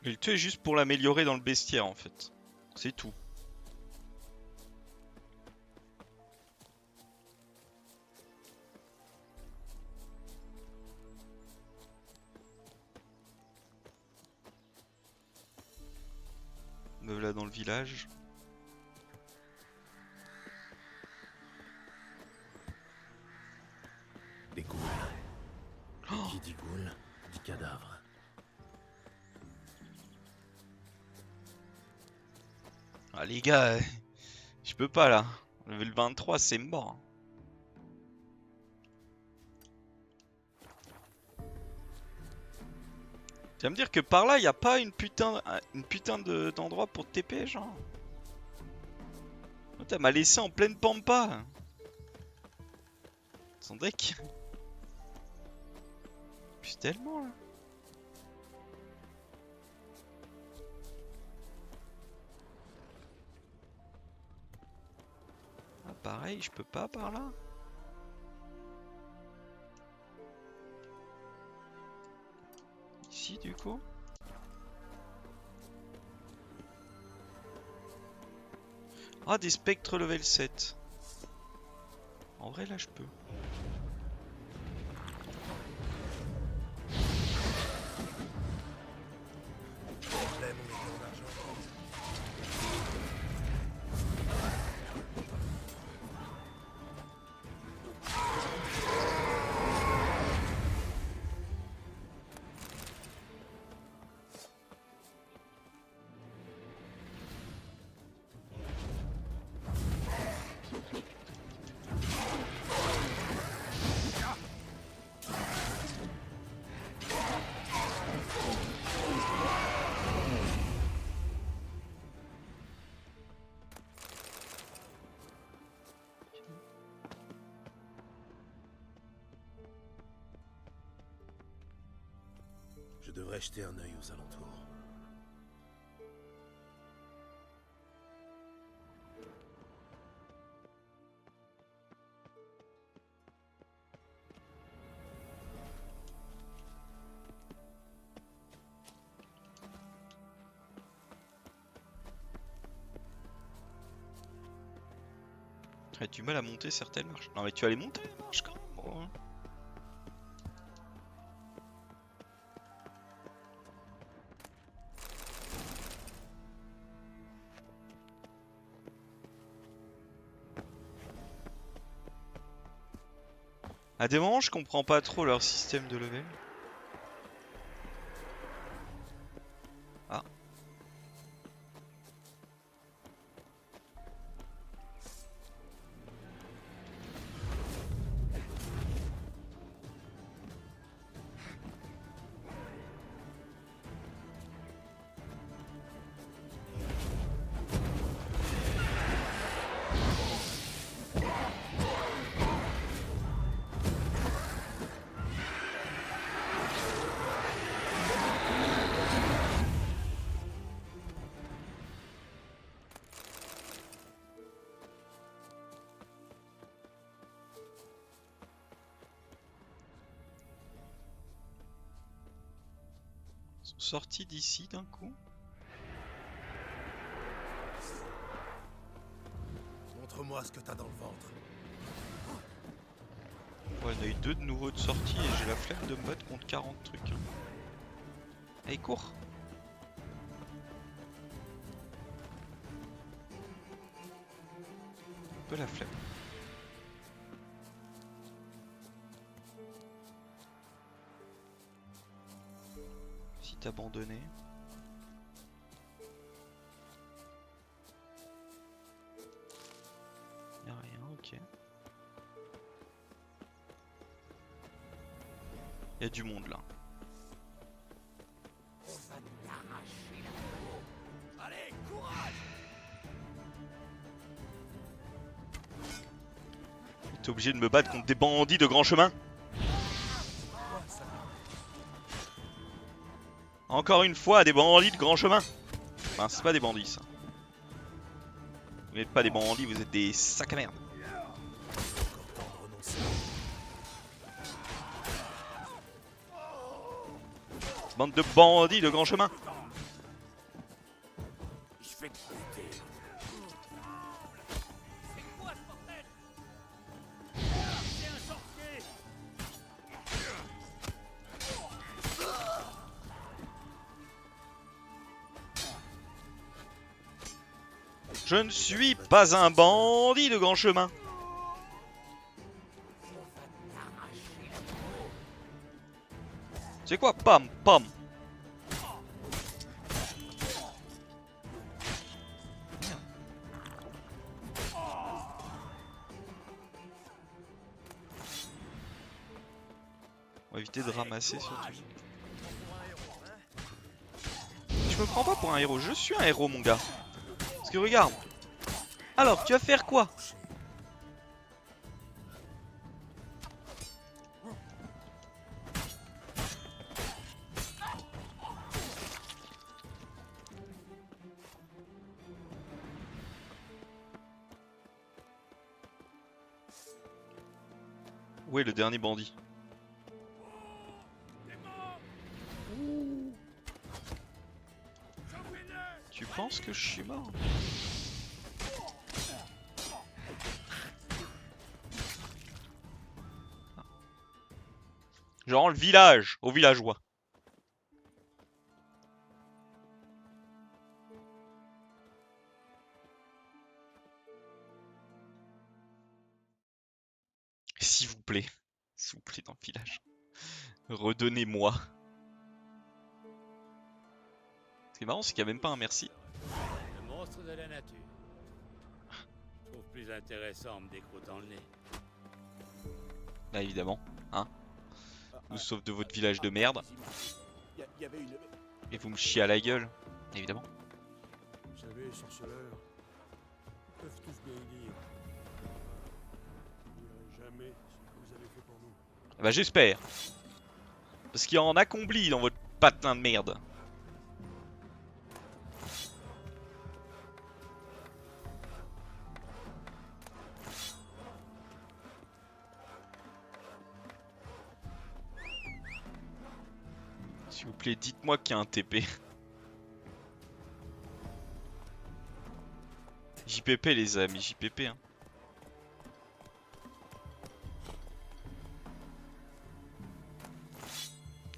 Speaker 2: Et le tuer juste pour l'améliorer dans le bestiaire en fait. C'est tout. Me voilà dans le village.
Speaker 4: Des ghouls. Qui dit ghoul, dit cadavre.
Speaker 2: Ah les gars, je peux pas là. Level 23 c'est mort. Tu vas me dire que par là y a pas une putain d'endroit pour te TP genre. Oh, t'as m'a laissé en pleine pampa. Son deck. Puis tellement là. Ah pareil, je peux pas par là. Ici du coup. Ah des spectres level 7. En vrai là je peux.
Speaker 4: Je devrais jeter un œil aux alentours.
Speaker 2: T'as du mal à monter certaines marches. Non mais tu vas les monter les marches quand même. Bon, hein. À des moments je comprends pas trop leur système de level. Ah. Ils sont sortis d'ici d'un coup.
Speaker 4: Montre-moi ce que t'as dans le ventre.
Speaker 2: Ouais, on a eu 2 de nouveaux de sortie et j'ai la flemme de me battre contre 40 trucs. Hein. Allez, cours! Un peu la flemme. Site abandonné. Y'a rien, ok. Y'a du monde là.
Speaker 4: Allez, courage!
Speaker 2: T'es obligé de me battre contre des bandits de grand chemin? Encore une fois, des bandits de grand chemin. Enfin, c'est pas des bandits ça. Vous n'êtes pas des bandits, vous êtes des sacs à merde.
Speaker 4: Encore temps de renoncer.
Speaker 2: Bande de bandits de grand chemin.
Speaker 4: Je vais te buter.
Speaker 2: Je ne suis pas un bandit de grand chemin. C'est quoi? Pam, pam. On va éviter de ramasser surtout. Je me prends pas pour un héros, je suis un héros mon gars. Parce que regarde. Alors, tu vas faire quoi? Où est le dernier bandit? Tu penses que je suis mort? Je rends le village aux villageois. S'il vous plaît dans le village. Redonnez-moi. Ce qui est marrant, c'est qu'il n'y a même pas un merci.
Speaker 7: Le monstre de la nature. Je trouve plus intéressant en me décroûtant le nez.
Speaker 2: Bah évidemment, hein. Ou sauf de votre village de merde.
Speaker 6: Il y avait une...
Speaker 2: Et vous me chiez à la gueule. Évidemment.
Speaker 6: Vous savez, les sorceleurs, ils peuvent tous bien dire. Jamais ce que vous avez fait pour nous.
Speaker 2: Bah j'espère. Parce qu'il y en a comblé dans votre patelin de merde. S'il vous plaît, dites-moi qu'il y a un TP. JPP les amis, JPP hein.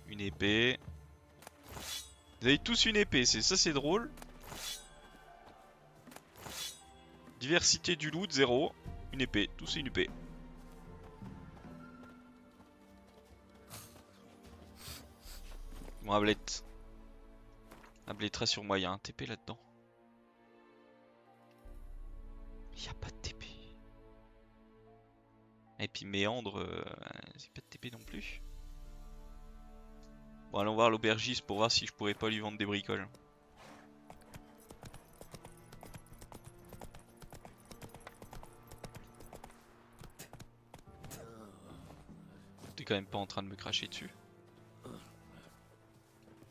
Speaker 2: Une épée. Vous avez tous une épée, c'est drôle. Diversité du loot, 0. Une épée, tous une épée. Bon, Ablette. Ablette, rassure moi, il y a un TP là-dedans. Il n'y a pas de TP. Et puis Méandre, c'est pas de TP non plus. Bon, allons voir l'aubergiste pour voir si je pourrais pas lui vendre des bricoles. T'es quand même pas en train de me cracher dessus.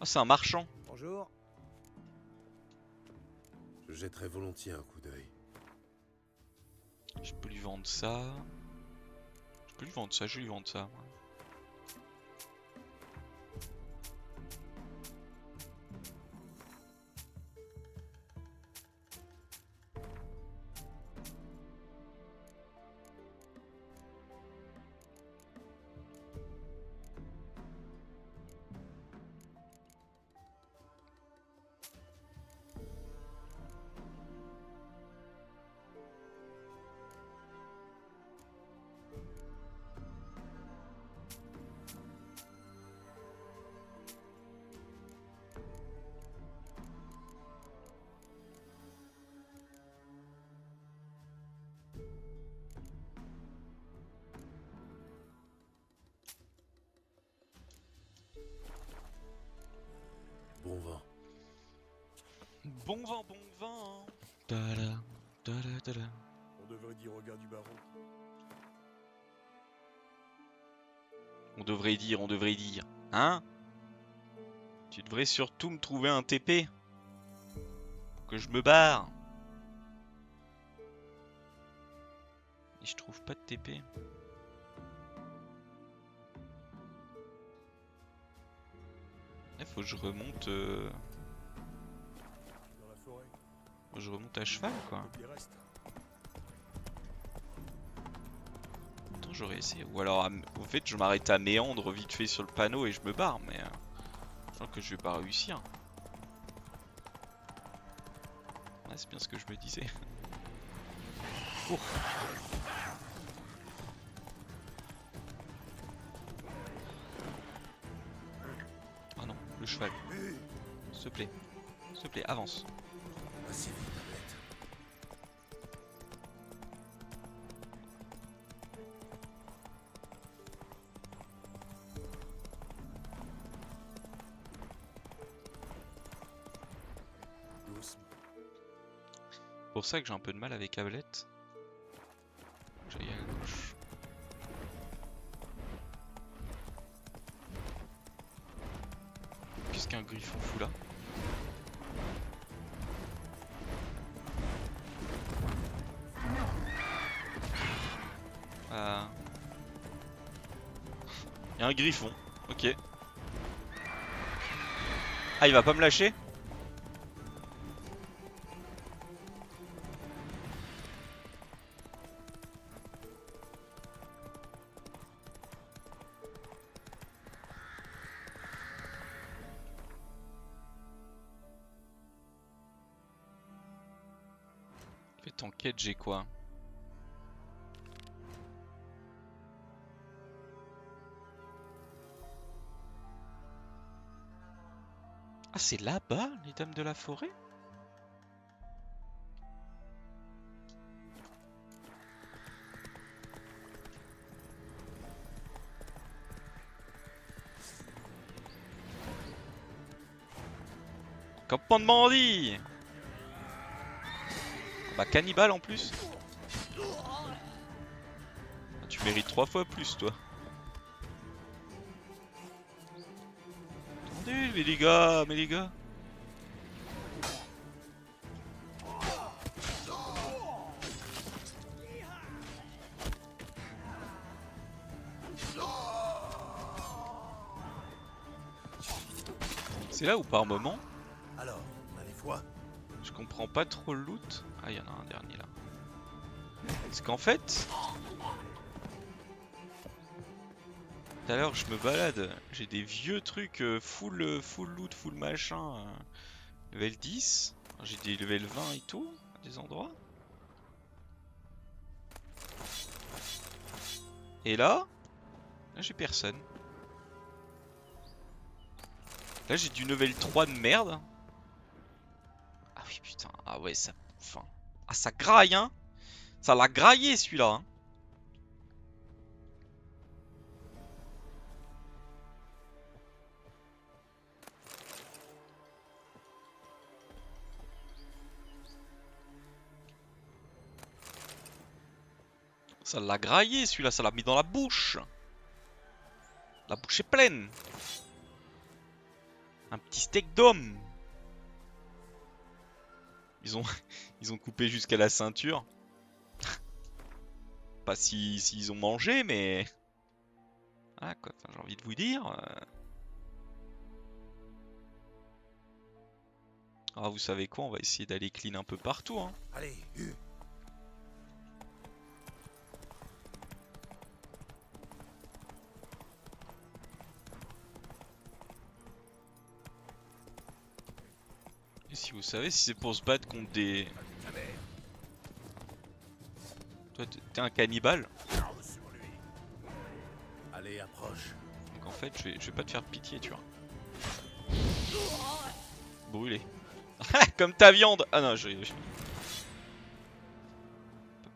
Speaker 2: Ah, c'est un marchand.
Speaker 8: Bonjour.
Speaker 4: Je jetterai volontiers un coup d'œil.
Speaker 2: Je peux lui vendre ça. Je peux lui vendre ça, je vais lui vendre ça. Moi.
Speaker 4: Bon vent.
Speaker 2: Bon vent, bon vent. Tada, tada, tada.
Speaker 5: On devrait dire au gars du baron.
Speaker 2: On devrait dire. Hein? Tu devrais surtout me trouver un TP. Pour que je me barre. Et je trouve pas de TP. Il faut que je remonte.
Speaker 5: Dans la forêt.
Speaker 2: Faut que je remonte à cheval quoi.
Speaker 5: Il reste.
Speaker 2: Attends, j'aurais essayé. Ou alors, en fait, je m'arrête à Méandre vite fait sur le panneau et je me barre. Mais je sens que je vais pas réussir. Ouais, c'est bien ce que je me disais. Oh. Ah non, le cheval. S'il te plaît, avance.
Speaker 4: Assez vite, Ablette. Doucement.
Speaker 2: C'est pour ça que j'ai un peu de mal avec Ablette. J'aille à gauche. Qu'est-ce qu'un griffon fout là? Il y a un griffon, ok. Ah, il va pas me lâcher? Faites enquête, j'ai quoi? Ah, c'est là-bas, les dames de la forêt? Campement de bandits! Bah, cannibale en plus! Ah, tu mérites 3 fois plus, toi. Attendez, mais les gars, mais les gars. C'est là où par moment,
Speaker 4: Alors, on a les voix.
Speaker 2: je comprends pas trop le loot. Ah, il y en a un dernier là. C'est qu'en fait, tout à l'heure je me balade, j'ai des vieux trucs full loot, full machin, level 10. J'ai des level 20 et tout, à des endroits. Et là j'ai personne. Là j'ai du level 3 de merde. Ah oui putain, ah ouais ça... Enfin... Ah ça graille hein. Ça l'a graillé celui-là hein. Ça l'a graillé celui-là, ça l'a mis dans la bouche. La bouche est pleine. Un petit steak d'homme. Ils ont coupé jusqu'à la ceinture. Pas s'ils ont mangé, mais... Ah quoi, j'ai envie de vous dire... Ah vous savez quoi, on va essayer d'aller clean un peu partout hein.
Speaker 4: Allez, Hugh.
Speaker 2: Et si vous savez, si c'est pour se battre contre des... Toi t'es un cannibale.
Speaker 4: Allez, approche.
Speaker 2: Donc en fait je vais pas te faire pitié tu vois. Brûlé. Comme ta viande. Ah non j'ai... Pas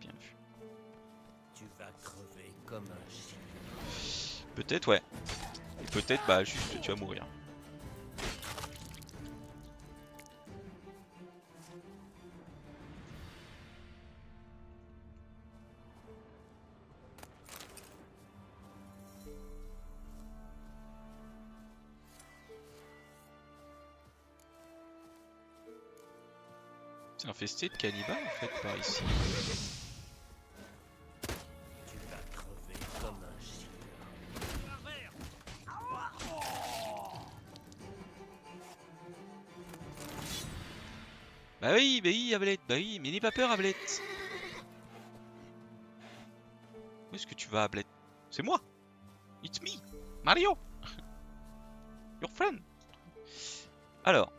Speaker 2: bien vu.
Speaker 7: Tu vas crever comme un chien.
Speaker 2: Peut-être ouais. Et peut-être bah juste tu vas mourir. C'est infesté de cannibales en fait par ici.
Speaker 7: Tu vas crever comme un chien.
Speaker 2: Bah oui, Ablette, bah oui, mais n'aie pas peur, Ablette. Où est-ce que tu vas, Ablette? C'est moi! It's me! Mario! Your friend! Alors.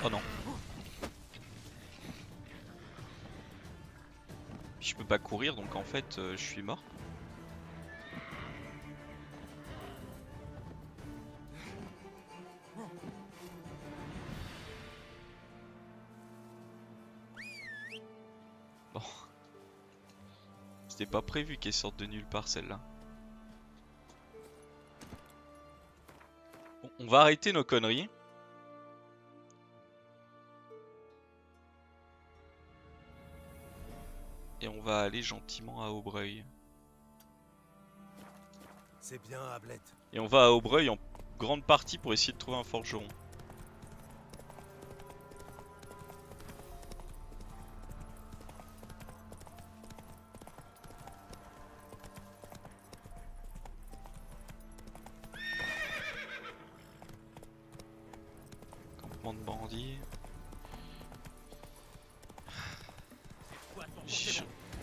Speaker 2: Oh non. Je peux pas courir donc en fait je suis mort. Bon. C'était pas prévu qu'elle sorte de nulle part celle-là. Bon, on va arrêter nos conneries. Et on va aller gentiment à Aubreuil.
Speaker 4: C'est bien, Ablette.
Speaker 2: Et on va à Aubreuil en grande partie pour essayer de trouver un forgeron. Campement de bandits.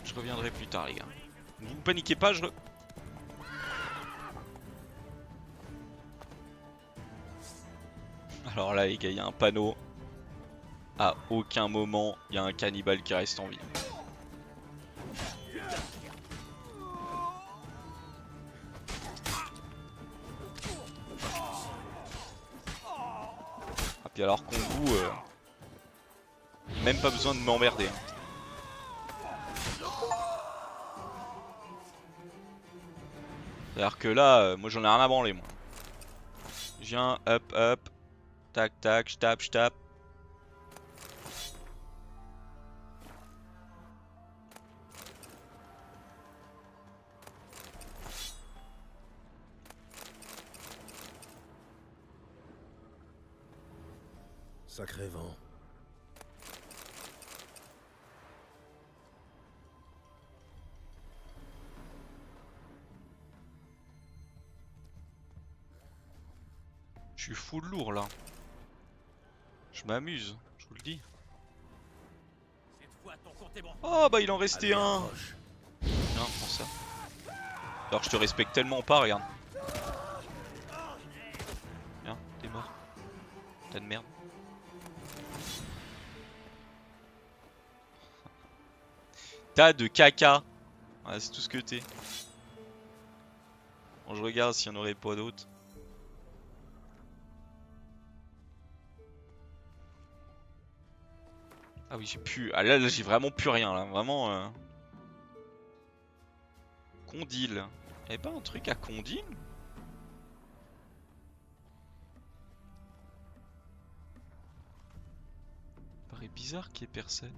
Speaker 2: Je reviendrai plus tard les gars. Vous paniquez pas, je... Ah Alors là les gars, il y a un panneau. À aucun moment, il y a un cannibale qui reste en vie. Ah puis alors Kongu, même pas besoin de m'emmerder. C'est-à-dire que là, moi j'en ai rien à branler moi. Je viens, hop, tac tac, je tape.
Speaker 4: Sacré vent.
Speaker 2: Je suis full lourd là. Je m'amuse, je vous le dis. Oh bah il en restait
Speaker 4: Allez,
Speaker 2: un.
Speaker 4: approche.
Speaker 2: Viens, prends ça. Alors je te respecte tellement pas, regarde. Viens, t'es mort. Tas de merde. Tas de caca. Voilà, c'est tout ce que t'es. Bon, je regarde s'il y en aurait pas d'autres. Ah oui, j'ai plus. Ah là j'ai vraiment plus rien là. Vraiment. Condil. Y'avait pas un truc à Condil? Paraît bizarre qu'il y ait personne.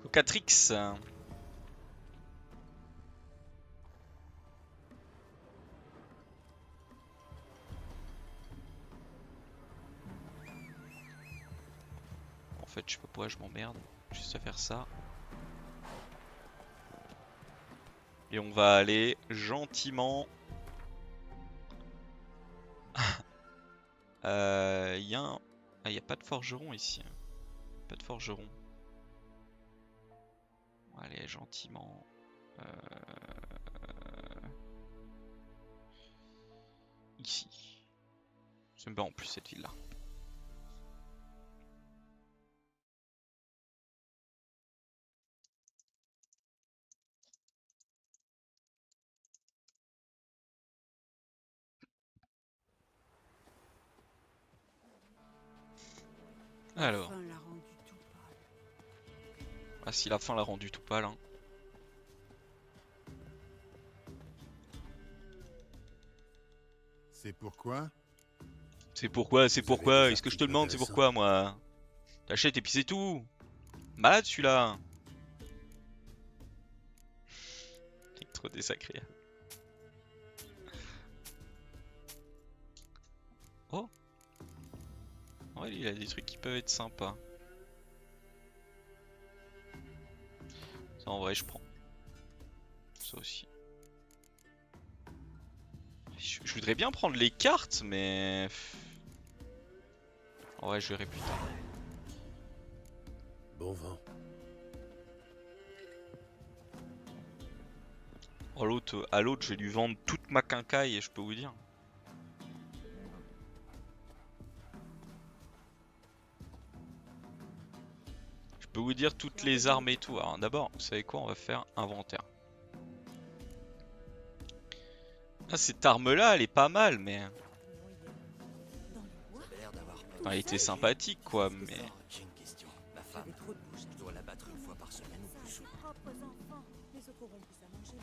Speaker 2: Cocatrix. En fait, je sais pas pourquoi je m'emmerde. Juste à faire ça. Et on va aller gentiment. Y a un... Ah, y a pas de forgeron ici. Pas de forgeron. Allez, gentiment. Ici. C'est bien en plus cette ville là. Alors.
Speaker 8: Enfin, l'a rendu tout pâle.
Speaker 2: Ah si la fin l'a rendu tout pâle. Hein.
Speaker 5: C'est pourquoi?
Speaker 2: C'est pourquoi, c'est
Speaker 4: Vous avez
Speaker 2: pourquoi.
Speaker 4: des
Speaker 2: Est-ce que je te
Speaker 4: articles
Speaker 2: demande c'est
Speaker 4: intéressants.
Speaker 2: pourquoi moi? T'achètes et puis c'est tout. Malade celui-là. Il est trop désagréable. Oh. Ouais, il a des trucs qui peuvent être sympas. Ça en vrai je prends. Ça aussi. Je voudrais bien prendre les cartes mais... En vrai je verrai plus tard.
Speaker 4: Bon vent.
Speaker 2: Oh, à l'autre je vais lui vendre toute ma quincaille et je peux vous dire. Je peux vous dire toutes les armes et tout. Alors d'abord, vous savez quoi, on va faire inventaire. Ah, cette arme là elle est pas mal mais... Enfin, elle était sympathique quoi mais...
Speaker 9: J'ai une question. Ma femme, je dois la battre une fois par semaine ou plus souvent.
Speaker 8: Propres enfants, les autres auront plus à manger.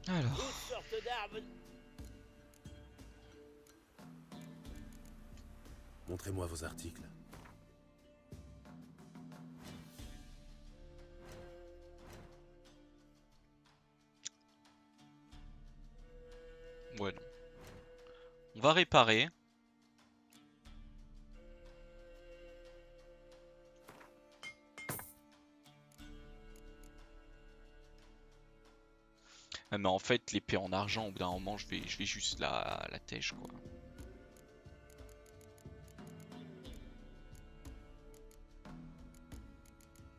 Speaker 2: Alors...
Speaker 7: Toutes sortes d'arbres.
Speaker 4: Montrez-moi vos articles.
Speaker 2: Ouais non. On va réparer. Ouais, mais en fait, l'épée en argent, au bout d'un moment, je vais juste la tèche, quoi.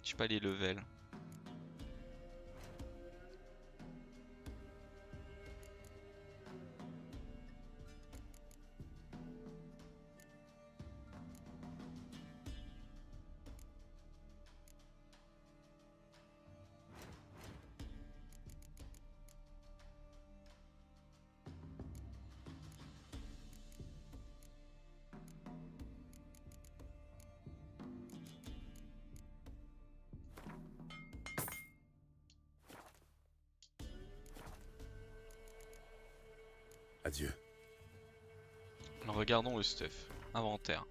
Speaker 2: Je sais pas les levels.
Speaker 4: Adieu.
Speaker 2: Alors, regardons le stuff. Inventaire.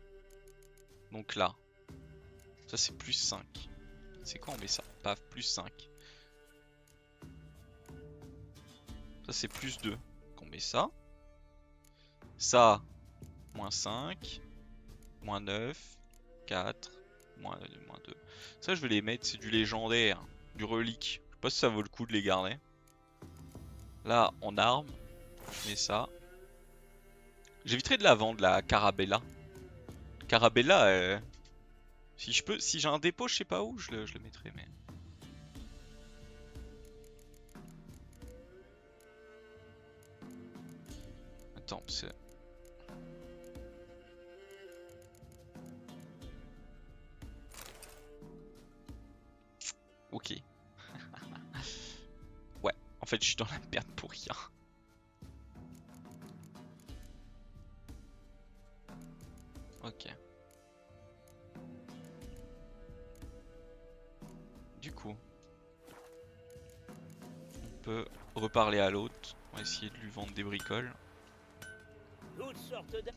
Speaker 2: Donc là. Ça c'est plus 5. C'est quoi on met ça? Paf, plus 5. Ça c'est plus 2. Donc on met ça. Ça, moins 5. Moins 9. 4. Moins 2. Ça je vais les mettre, c'est du légendaire. Du relique. Je sais pas si ça vaut le coup de les garder. Là, en arme. Je mets ça. J'éviterai de la vendre, la Carabella. Carabella, si je peux, si j'ai un dépôt, je sais pas où, je le mettrai, mais. Attends, c'est. Ok. Ouais, en fait, je suis dans la merde pour rien. Ok. Du coup, on peut reparler à l'autre. On va essayer de lui vendre des bricoles.
Speaker 7: Toutes sortes de...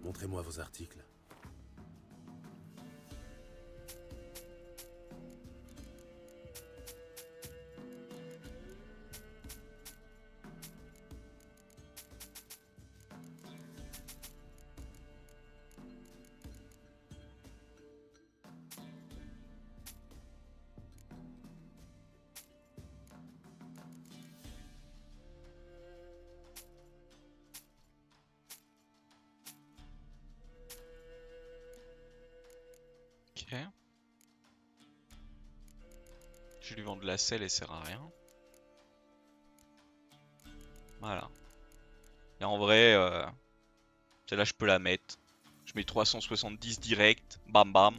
Speaker 4: Montrez-moi vos articles.
Speaker 2: Ok. Je vais lui vendre de la selle, elle sert à rien. Voilà. Et en vrai, celle-là je peux la mettre. Je mets 370 direct. Bam bam.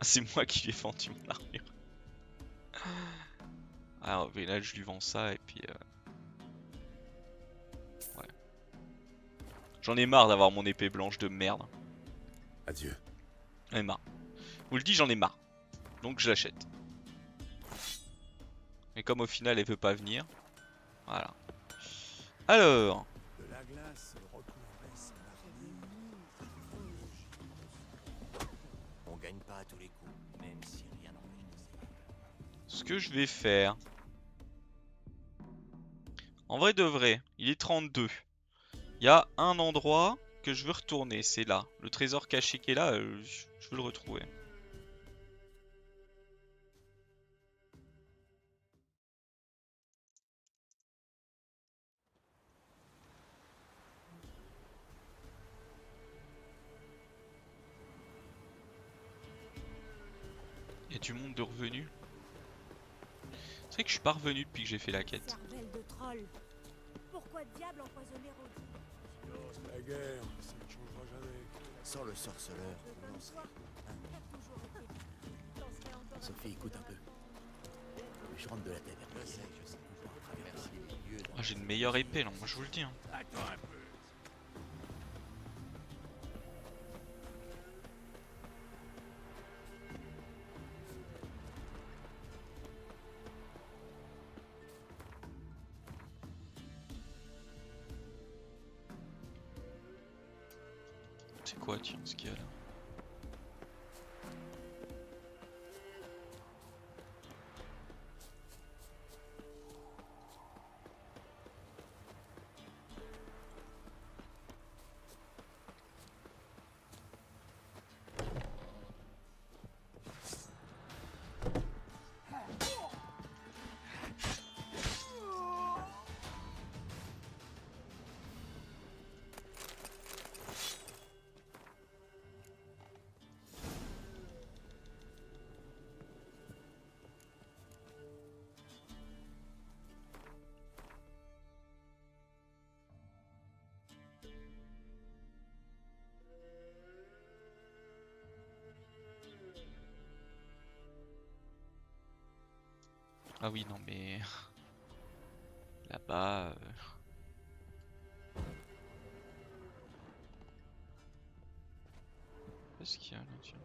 Speaker 2: C'est moi qui lui ai vendu mon armure. Alors là je lui vends ça et puis ouais. J'en ai marre d'avoir mon épée blanche de merde.
Speaker 4: Adieu.
Speaker 2: J'en ai marre. Je vous le dis, j'en ai marre. Donc je l'achète. Et comme au final elle veut pas venir. Voilà. Alors.
Speaker 6: De la glace retrouverait son
Speaker 9: On gagne pas à tous les coups, même si rien n'empêche d'essayer.
Speaker 2: Ce que je vais faire. En vrai de vrai, il est 32. Il y a un endroit que je veux retourner, c'est là. Le trésor caché qui est là, je veux le retrouver. Il y a du monde de revenus. C'est vrai que je suis pas revenu depuis que j'ai fait la quête.
Speaker 8: Cervelle de troll. Pourquoi diable empoisonner Rodin?
Speaker 6: Silence, la guerre, ça ne changera jamais.
Speaker 9: Sans le sorceleur, on en serait. Sophie, écoute un peu. Je rentre de la taverne. Je sais. On pourra traverser les lieux.
Speaker 2: Ah, j'ai une meilleure épée là, moi je vous le dis. Hein.
Speaker 7: Attends un peu.
Speaker 2: C'est quoi, tiens, ce qu'il y a là? Ah oui, non, mais... Là-bas... Qu'est-ce qu'il y a là, tiens?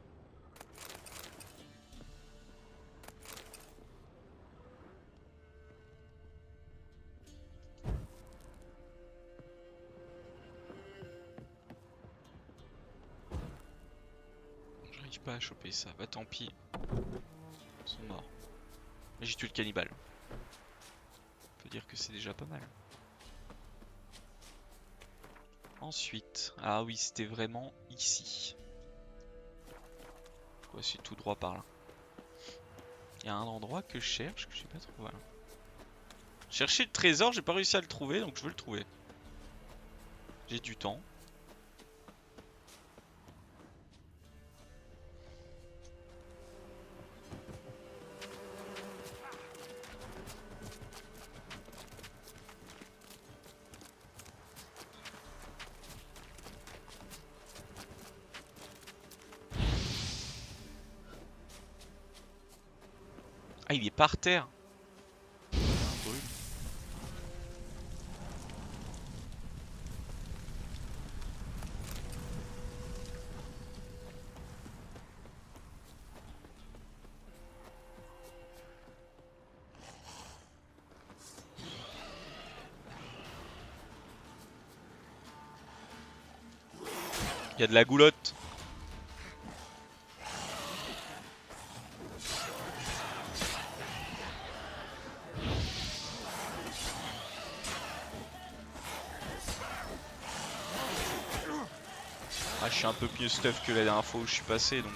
Speaker 2: J'arrive pas à choper ça. Bah tant pis. Ils sont morts. Mais j'ai tué le cannibale. On peut dire que c'est déjà pas mal. Ensuite, ah oui, c'était vraiment ici. Ouais, c'est tout droit par là. Il y a un endroit que je cherche, que je sais pas trop. Voilà. Chercher le trésor, j'ai pas réussi à le trouver, donc je veux le trouver. J'ai du temps. Ah, il est par terre. Il brûle. Il y a de la goulotte. Ah, je suis un peu mieux stuff que la dernière fois où je suis passé, donc...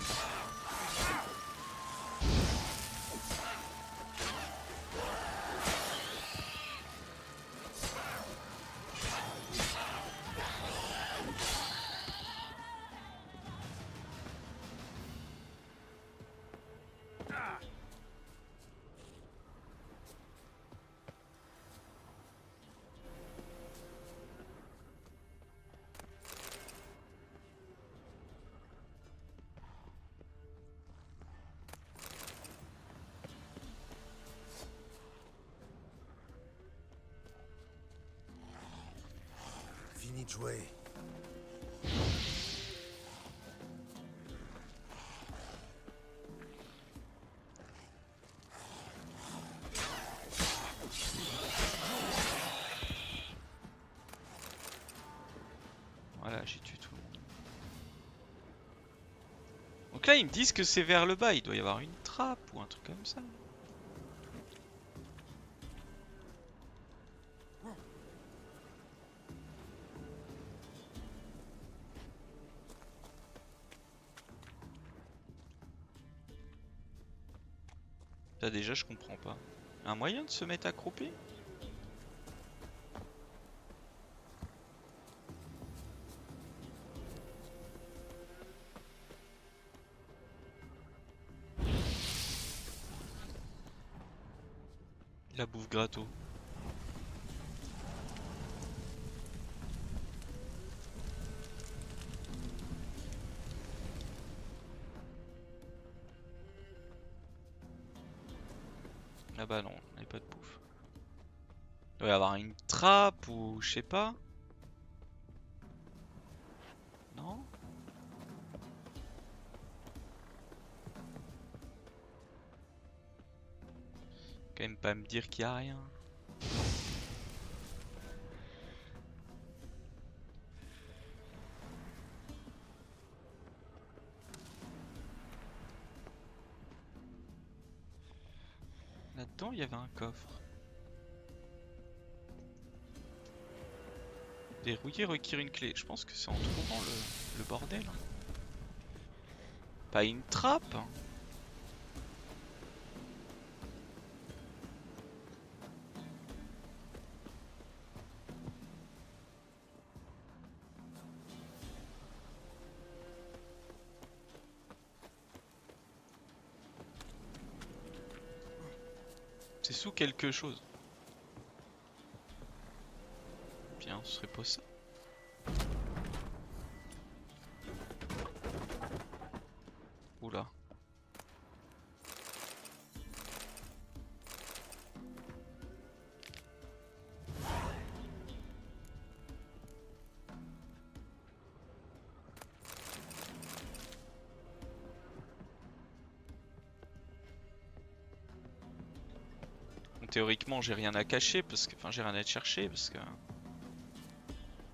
Speaker 4: Fini de jouer.
Speaker 2: Voilà, j'ai tué tout le monde. Donc là, ils me disent que c'est vers le bas. Il doit y avoir une trappe ou un truc comme ça. Là déjà, je comprends pas. Un moyen de se mettre accroupi? La bouffe gratto. Ah bah non, on n'avait pas de bouffe. Il doit y avoir une trappe ou je sais pas. Non? Quand même pas me dire qu'il y a rien. Là-dedans, il y avait un coffre. Verrouiller requiert une clé. Je pense que c'est en trouvant le bordel. Pas une trappe. C'est sous quelque chose. Bien, ce serait pas ça. Oula. théoriquement j'ai rien à cacher parce que... Enfin j'ai rien à chercher parce que...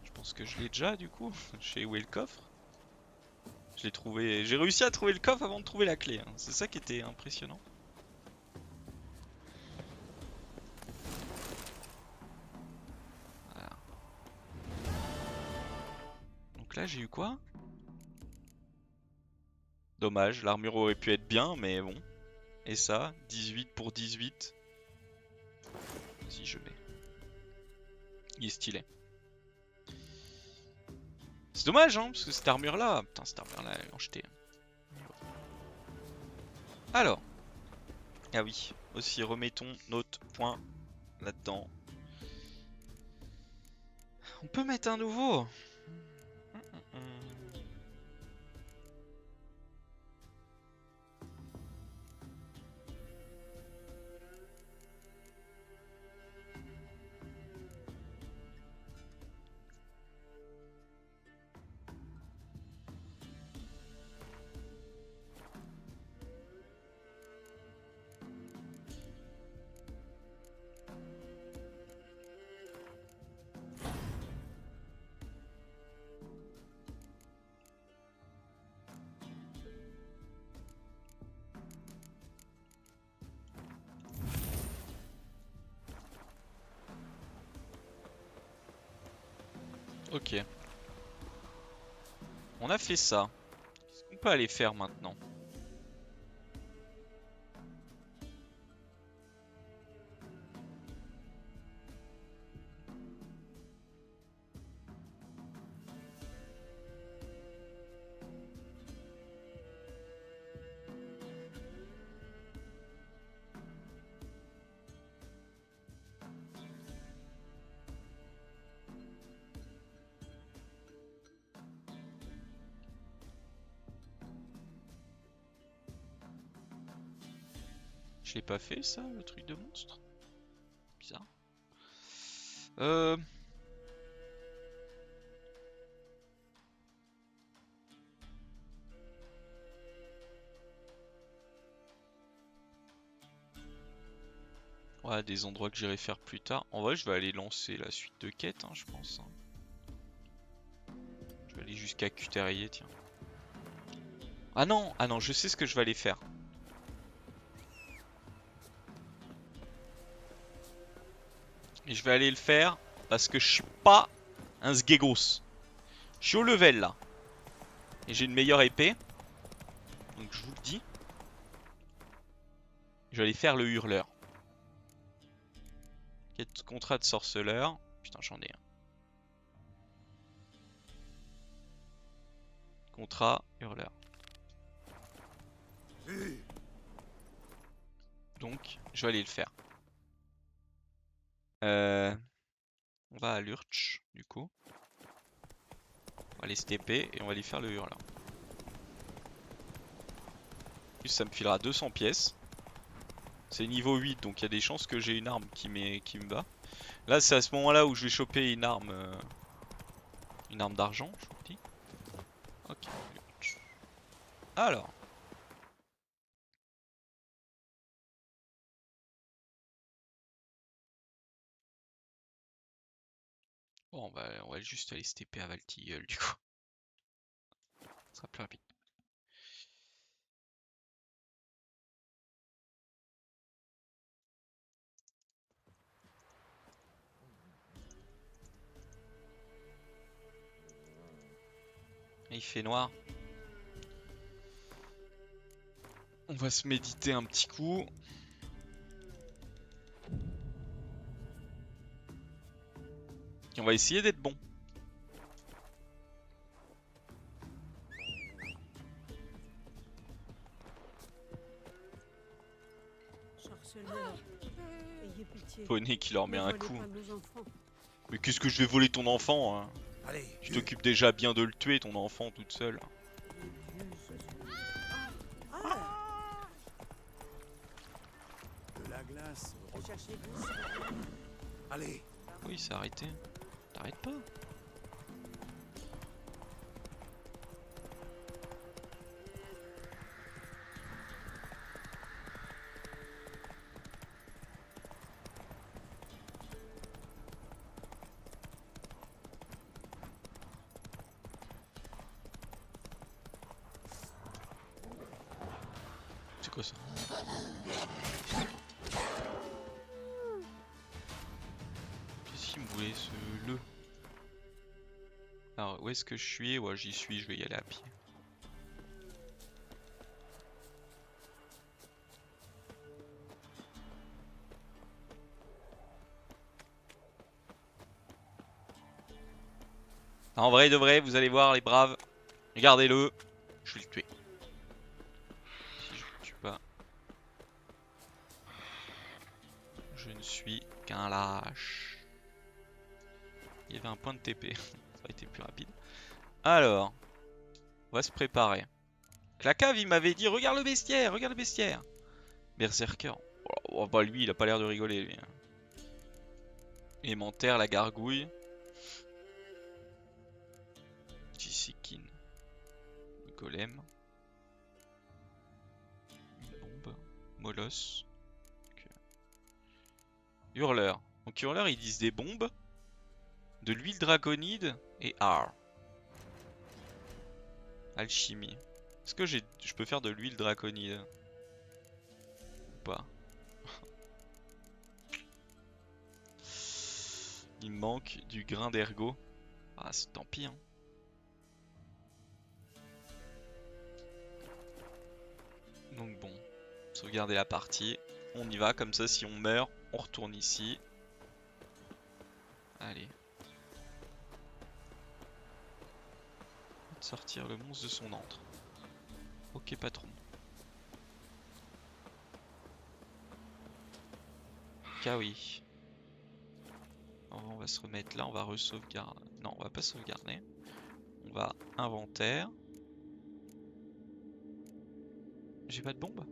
Speaker 2: Je pense que je l'ai déjà du coup. Je sais où est le coffre. Je l'ai trouvé... J'ai réussi à trouver le coffre avant de trouver la clé. Hein. C'est ça qui était impressionnant. Voilà. Donc là j'ai eu quoi? Dommage, l'armure aurait pu être bien mais bon. Et ça, 18 pour 18. Vas-y je mets. Il est stylé. C'est dommage hein, parce que cette armure là, putain cette armure là elle est en jetée. Alors, ah oui, aussi remettons notre point là-dedans. On peut mettre un nouveau. Ok. On a fait ça. Qu'est-ce qu'on peut aller faire maintenant? Je l'ai pas fait ça, le truc de monstre? Bizarre. Ouais, des endroits que j'irai faire plus tard. En vrai, je vais aller lancer la suite de quêtes, hein, je pense. Hein. Je vais aller jusqu'à Cuterrier, tiens. Ah non, je sais ce que je vais aller faire. Et je vais aller le faire parce que je suis pas un sgegos. Je suis au level là. Et j'ai une meilleure épée. Donc je vous le dis. Je vais aller faire le hurleur. Quête contrat de sorceleur. Putain, j'en ai un. Contrat hurleur. Donc, je vais aller le faire. On va à Lurch, du coup. On va aller se TP et on va aller faire le hurleur. En plus, ça me filera 200 pièces. C'est niveau 8, donc il y a des chances que j'ai une arme qui me bat. Là, c'est à ce moment-là où je vais choper une arme d'argent, je vous dis. Ok. Alors. Bon, on va juste aller se TP à Valtilleul, du coup. Ça sera plus rapide. Il fait noir. On va se méditer un petit coup. Et on va essayer d'être bon. Poney qui leur met un coup. Mais qu'est-ce que je vais voler ton enfant hein?
Speaker 4: Allez,
Speaker 2: Tu t'occupes déjà bien de le tuer ton enfant toute seule.
Speaker 6: De la glace. Recherchez-vous.
Speaker 4: allez.
Speaker 2: Oui, c'est arrêté. T'arrêtes pas. C'est quoi ça? Qu'est-ce qu'il me voulait ce le? Alors où est-ce que je suis? Ouais, j'y suis, je vais y aller à pied. En vrai de vrai, vous allez voir les braves. Regardez-le. Je vais le tuer. Si je le tue pas. Je ne suis qu'un lâche. Il y avait un point de TP. Ça aurait été plus rapide. Alors. On va se préparer. Clacave, il m'avait dit regarde le bestiaire, regarde le bestiaire. Berserker. Oh, bah lui, il a pas l'air de rigoler lui. Élémentaire, la gargouille. Jessikin. Le golem. Une bombe. Molosse. Okay. Hurleur. Donc hurleur, ils disent des bombes. De l'huile draconide et R. Alchimie. Est-ce que je peux faire de l'huile draconide? Ou pas? Il me manque du grain d'ergot. Ah, c'est tant pis. Hein. Donc bon, sauvegarder la partie. On y va, comme ça si on meurt, on retourne ici. Allez. Sortir le monstre de son antre. Ok patron. Kawi. On va se remettre là, on va re-sauvegarder. Non, on va pas sauvegarder. On va inventaire. J'ai pas de bombe.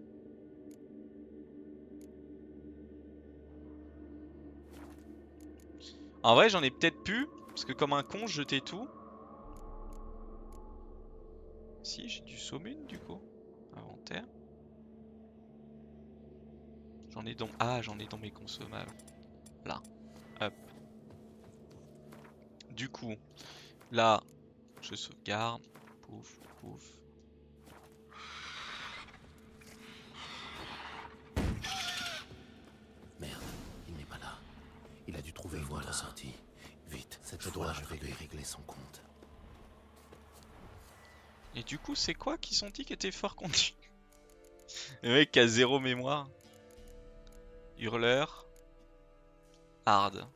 Speaker 2: En vrai j'en ai peut-être plus. Parce que comme un con je jetais tout. Si j'ai du saumune du coup. Inventaire. J'en ai dans... Ah j'en ai dans mes consommables. Là. Hop. Du coup. Là. Je sauvegarde. Pouf pouf.
Speaker 9: Merde, il n'est pas là. Il a dû trouver une autre sortie. Vite, cette fois je vais lui régler son compte.
Speaker 2: Et du coup, c'est quoi qui sont dit qui était fort contre lui? Le mec a zéro mémoire. Hurleur. Hard.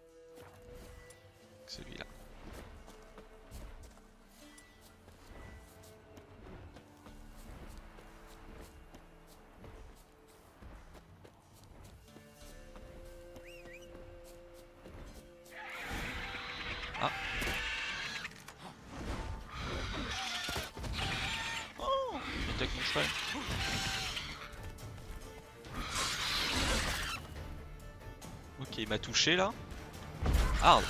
Speaker 2: Celui-là. Ah. Oh, il attaque mon cheval. Ok, il m'a touché là. Hard.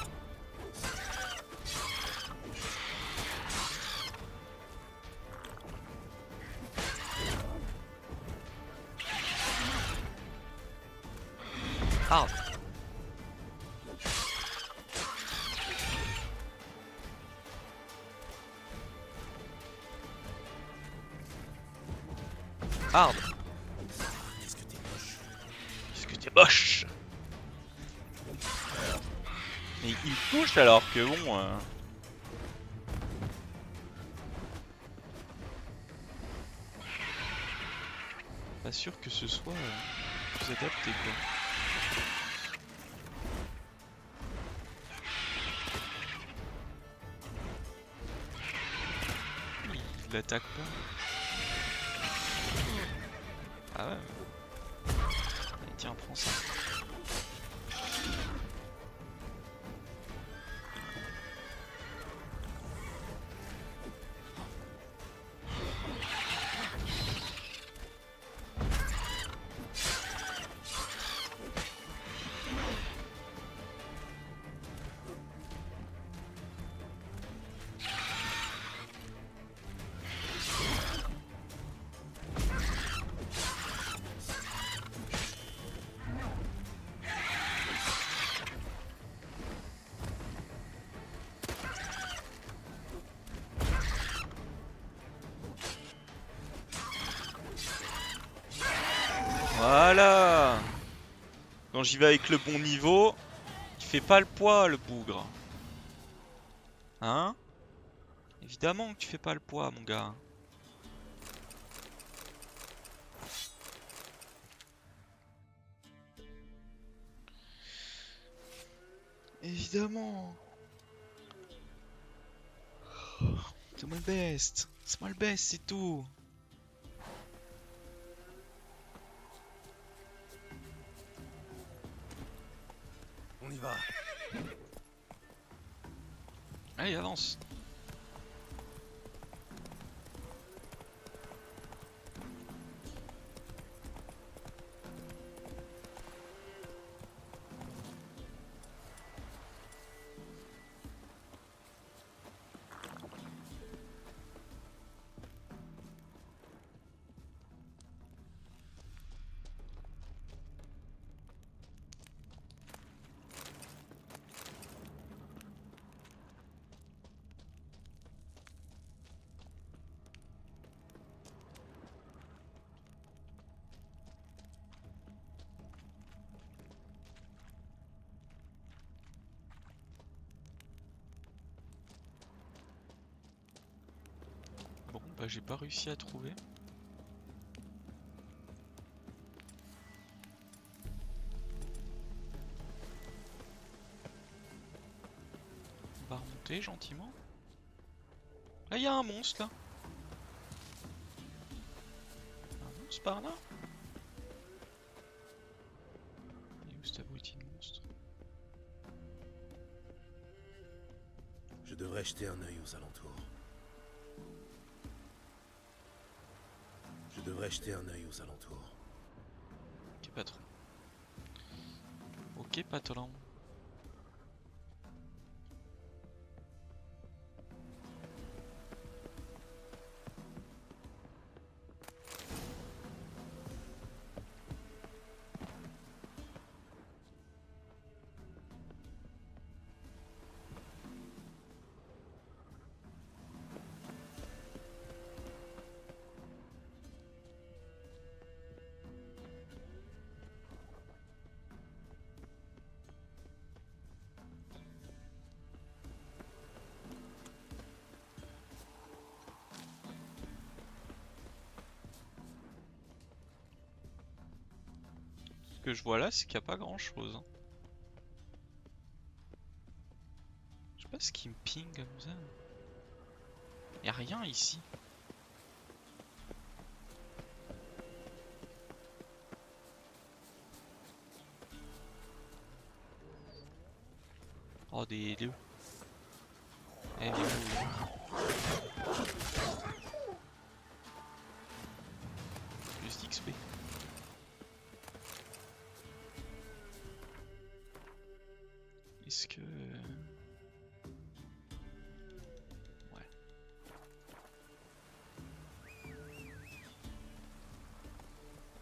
Speaker 2: Hard. Hard.
Speaker 9: Qu'est-ce que t'es moche.
Speaker 2: Qu'est-ce que t'es moche. Mais il touche alors que bon... Pas sûr que ce soit plus adapté quoi. Il l'attaque pas. Ah ouais. Allez, tiens, prends ça. Voilà. Quand j'y vais avec le bon niveau, il fait pas le poids, le bougre. Hein? Évidemment que tu fais pas le poids, mon gars. Évidemment. C'est moi le best. C'est moi le best, c'est tout.
Speaker 4: On y va.
Speaker 2: Allez, avance. Bon, bah j'ai pas réussi à trouver. On va remonter gentiment. Là, il y a un monstre là. Un monstre par là. Et où cet abruti de monstre?
Speaker 4: Je devrais jeter un œil aux alentours. Je devrais jeter un œil aux alentours.
Speaker 2: Ok, patron. Ok, patron. Ce que je vois là, c'est qu'il n'y a pas grand chose. Je sais pas ce qui me ping comme ça. Y a rien ici. Oh, des deux. Eh, des plus d'XP. Est-ce que... Ouais.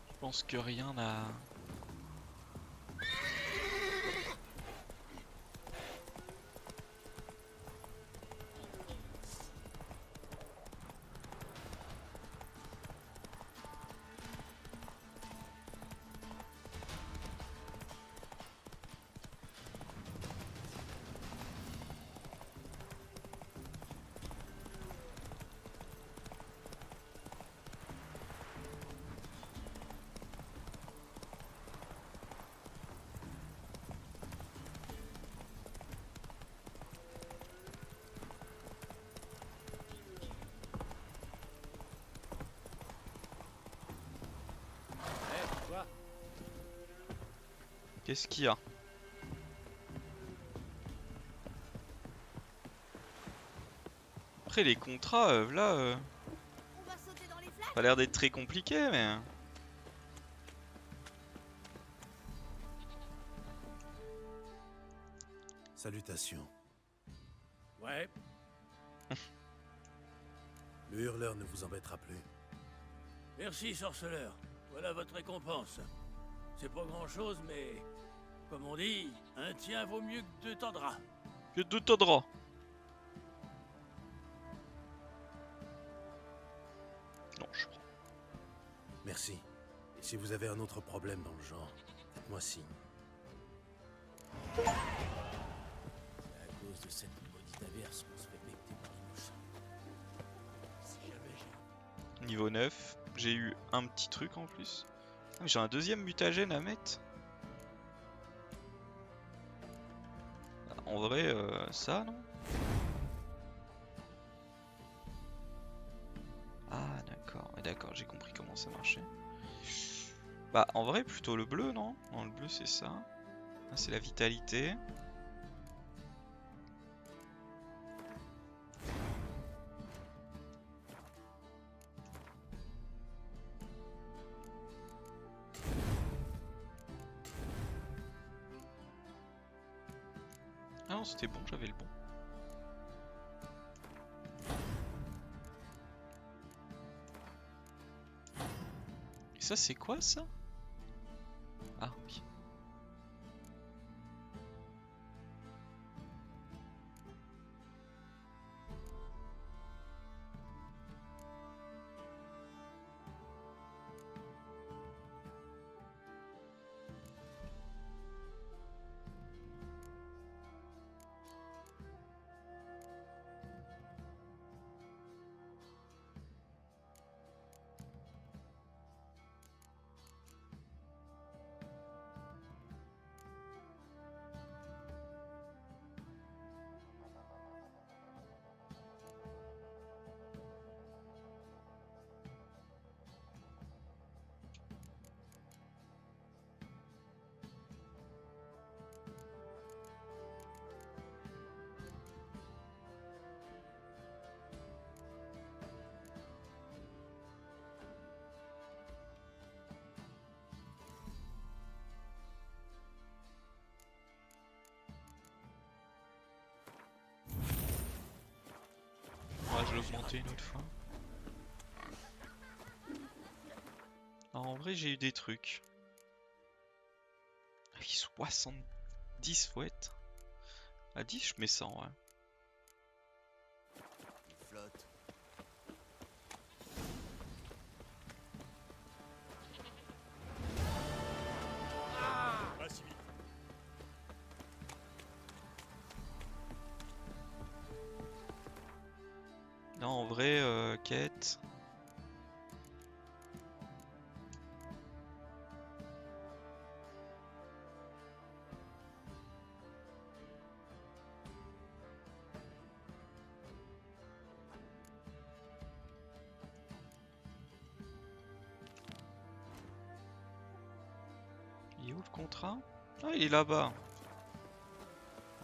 Speaker 2: Je pense que rien n'a...
Speaker 7: Quoi?
Speaker 2: Qu'est-ce qu'il y a? Après les contrats, là,
Speaker 8: On va sauter dans les flaques.
Speaker 2: pas l'air d'être très compliqué, mais...
Speaker 4: Salutations.
Speaker 7: Ouais,
Speaker 4: Le hurleur ne vous embêtera plus.
Speaker 7: merci, sorceleur. Voilà votre récompense. C'est pas grand-chose, mais... Comme on dit, un tien vaut mieux que deux tendras.
Speaker 2: Que de tendra. Non, je crois.
Speaker 4: Merci. Et Si vous avez un autre problème dans le genre, faites-moi signe.
Speaker 7: C'est à cause de cette maudite averse qu'on se fait becter par les mouches. Si jamais j'ai...
Speaker 2: Niveau 9, j'ai eu un petit truc en plus. Ah, mais j'ai un deuxième mutagène à mettre. En vrai, ça non? Ah d'accord, ouais, d'accord, j'ai compris comment ça marchait. Bah en vrai plutôt le bleu non? Non le bleu c'est ça. Ah, c'est la vitalité. Ah non c'était bon, j'avais le bon. Et ça c'est quoi ça? Ah oui. Je vais l'augmenter une autre fois. Alors, en vrai, j'ai eu des trucs. Ah oui, 70 fouettes. À 10, je mets ça en vrai.
Speaker 9: Flotte.
Speaker 7: Pas si vite.
Speaker 2: Non, en vrai, quête. Il est où le contrat? Ah, il est là-bas.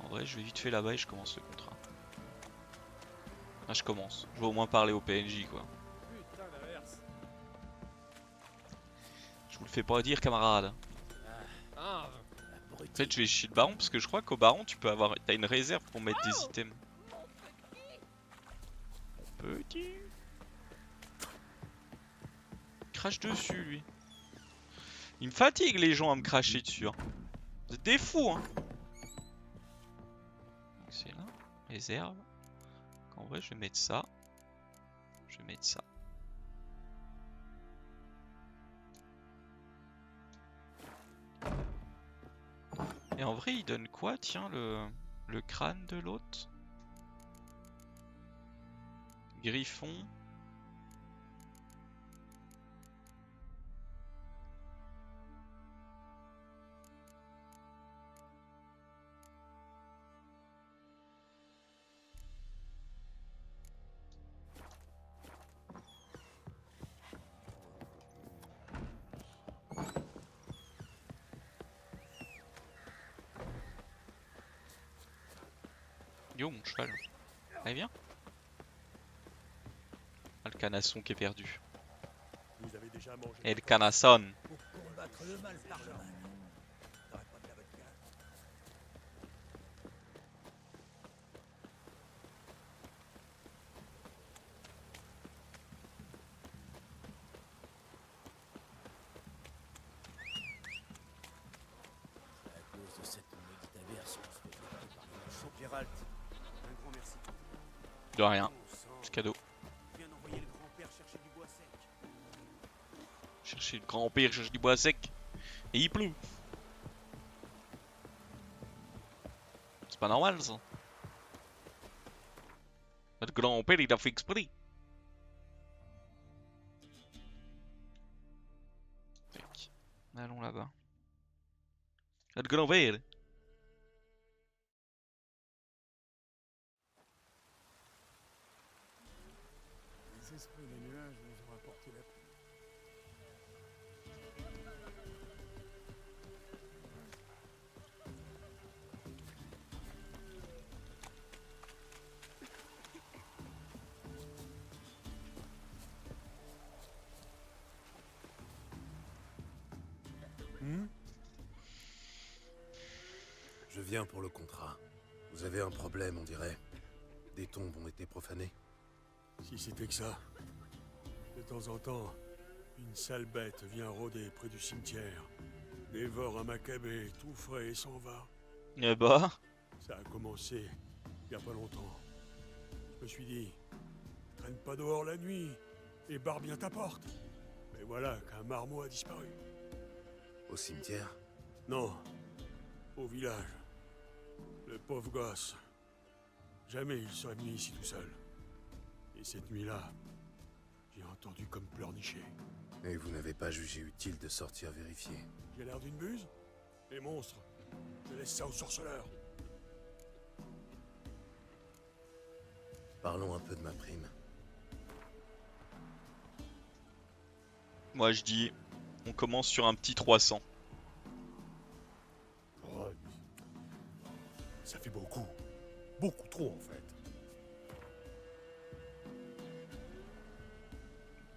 Speaker 2: En vrai, je vais vite fait là-bas et je commence le contrat. Ah, je commence. Je vais au moins parler au PNJ, quoi.
Speaker 7: Putain d'averse.
Speaker 2: Je vous le fais pas dire, camarade.
Speaker 7: Ah,
Speaker 2: En fait, je vais chez le baron parce que je crois qu'au baron, tu peux avoir. T'as une réserve pour mettre des items. Petit. Crache dessus, lui. Il me fatigue les gens à me cracher dessus. Hein. Vous êtes des fous, hein. Excellent. Réserve. En vrai, je vais mettre ça. Je vais mettre ça. Et en vrai, il donne quoi? Tiens, le crâne de l'autre. Griffon. Yo mon cheval. Allez viens. Ah, le canasson qui est perdu.
Speaker 5: Vous avez déjà mangé.
Speaker 2: Et le canasson.
Speaker 7: pour combattre le mal par le mal. T'aurais pas de la vodka? C'est à cause de cette maudite averse qu'on se fait becter par les mouches.
Speaker 6: Gérald, un grand merci.
Speaker 2: De rien.
Speaker 6: Bon sang,
Speaker 2: C'est cadeau.
Speaker 6: je viens d'envoyer le grand-père chercher du bois sec.
Speaker 2: Chercher chez le grand-père, il cherche du bois sec. Et il pleut. C'est pas normal ça. Notre grand-père il a fait exprès. Tac. Allons là-bas. Notre grand-père.
Speaker 7: Les esprits des nuages nous ont apporté la pluie.
Speaker 4: Je viens pour le contrat. Vous avez un problème, on dirait. Des tombes ont été profanées.
Speaker 7: Si c'était que ça. De temps en temps, une sale bête vient rôder près du cimetière, dévore un macabé tout frais et s'en va.
Speaker 2: Eh bah.
Speaker 7: Ça a commencé il y a pas longtemps. Je me suis dit, traîne pas dehors la nuit et barre bien ta porte. Mais voilà qu'un marmot a disparu.
Speaker 4: Au cimetière?
Speaker 7: Non, au village. Le pauvre gosse. Jamais il serait venu ici tout seul. Et cette nuit-là, j'ai entendu comme pleurnicher.
Speaker 4: Et vous n'avez pas jugé utile de sortir vérifier?
Speaker 7: J'ai l'air d'une buse? Les monstres, je laisse ça aux sorceleurs.
Speaker 4: Parlons un peu de ma prime.
Speaker 2: Moi je dis, on commence sur un petit 300.
Speaker 7: Oh, ça fait beaucoup. Beaucoup trop en fait.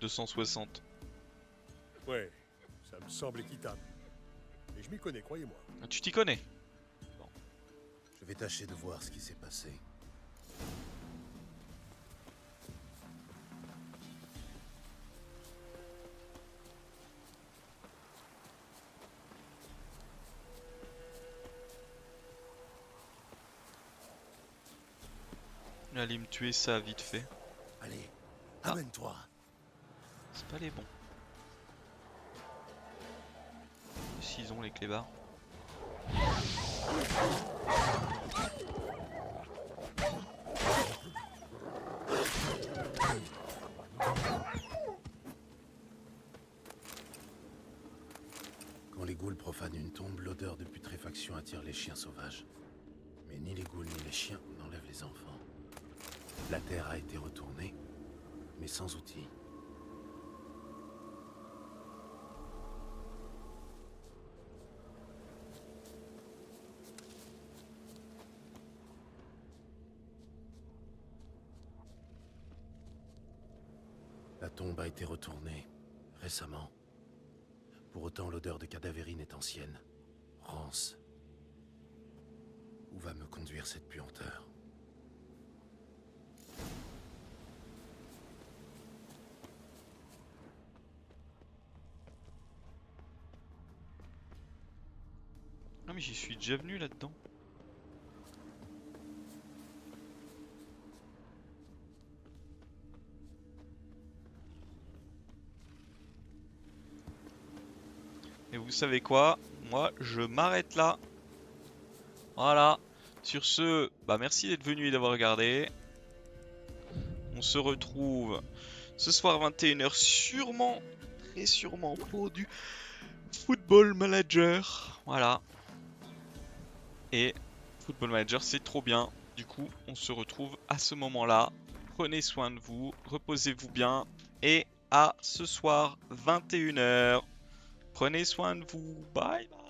Speaker 2: 260.
Speaker 7: Ouais, ça me semble équitable. Et je m'y connais, croyez-moi.
Speaker 2: Ah, tu t'y connais?
Speaker 4: Je vais tâcher de voir ce qui s'est passé.
Speaker 2: Allez me tuer ça vite fait.
Speaker 4: Allez,
Speaker 2: Ah.
Speaker 4: amène-toi.
Speaker 2: C'est pas les bons. S'ils ont les clébards.
Speaker 4: Quand les ghouls profanent une tombe, l'odeur de putréfaction attire les chiens sauvages. Mais ni les ghouls ni les chiens n'enlèvent les enfants. La terre a été retournée, mais sans outils. La tombe a été retournée, récemment. Pour autant, l'odeur de cadavérine est ancienne, rance. Où va me conduire cette puanteur?
Speaker 2: Ah mais j'y suis déjà venu là-dedans. Et vous savez quoi? Moi je m'arrête là. Voilà. Sur ce, bah merci d'être venu et d'avoir regardé. On se retrouve ce soir 21h sûrement, très sûrement pour du Football Manager. Voilà. Et Football Manager c'est trop bien. Du coup on se retrouve à ce moment-là. Prenez soin de vous, reposez-vous bien. Et à ce soir 21h. Prenez soin de vous. Bye bye.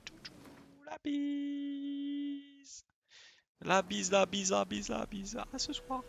Speaker 2: Tchou, la bise. La bise, la bise, la bise, la bise. À ce soir.